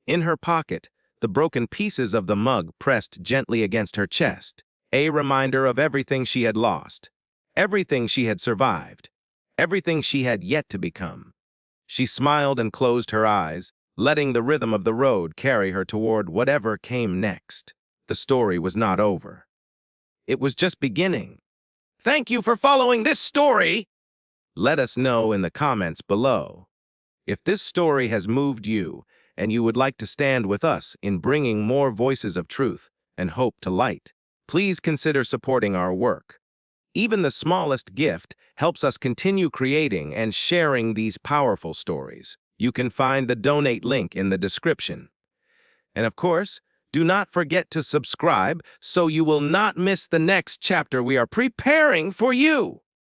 In her pocket, the broken pieces of the mug pressed gently against her chest, a reminder of everything she had lost, everything she had survived, everything she had yet to become. She smiled and closed her eyes, letting the rhythm of the road carry her toward whatever came next. The story was not over. It was just beginning. Thank you for following this story! Let us know in the comments below. If this story has moved you and you would like to stand with us in bringing more voices of truth and hope to light, please consider supporting our work. Even the smallest gift helps us continue creating and sharing these powerful stories. You can find the donate link in the description. And of course, do not forget to subscribe so you will not miss the next chapter we are preparing for you.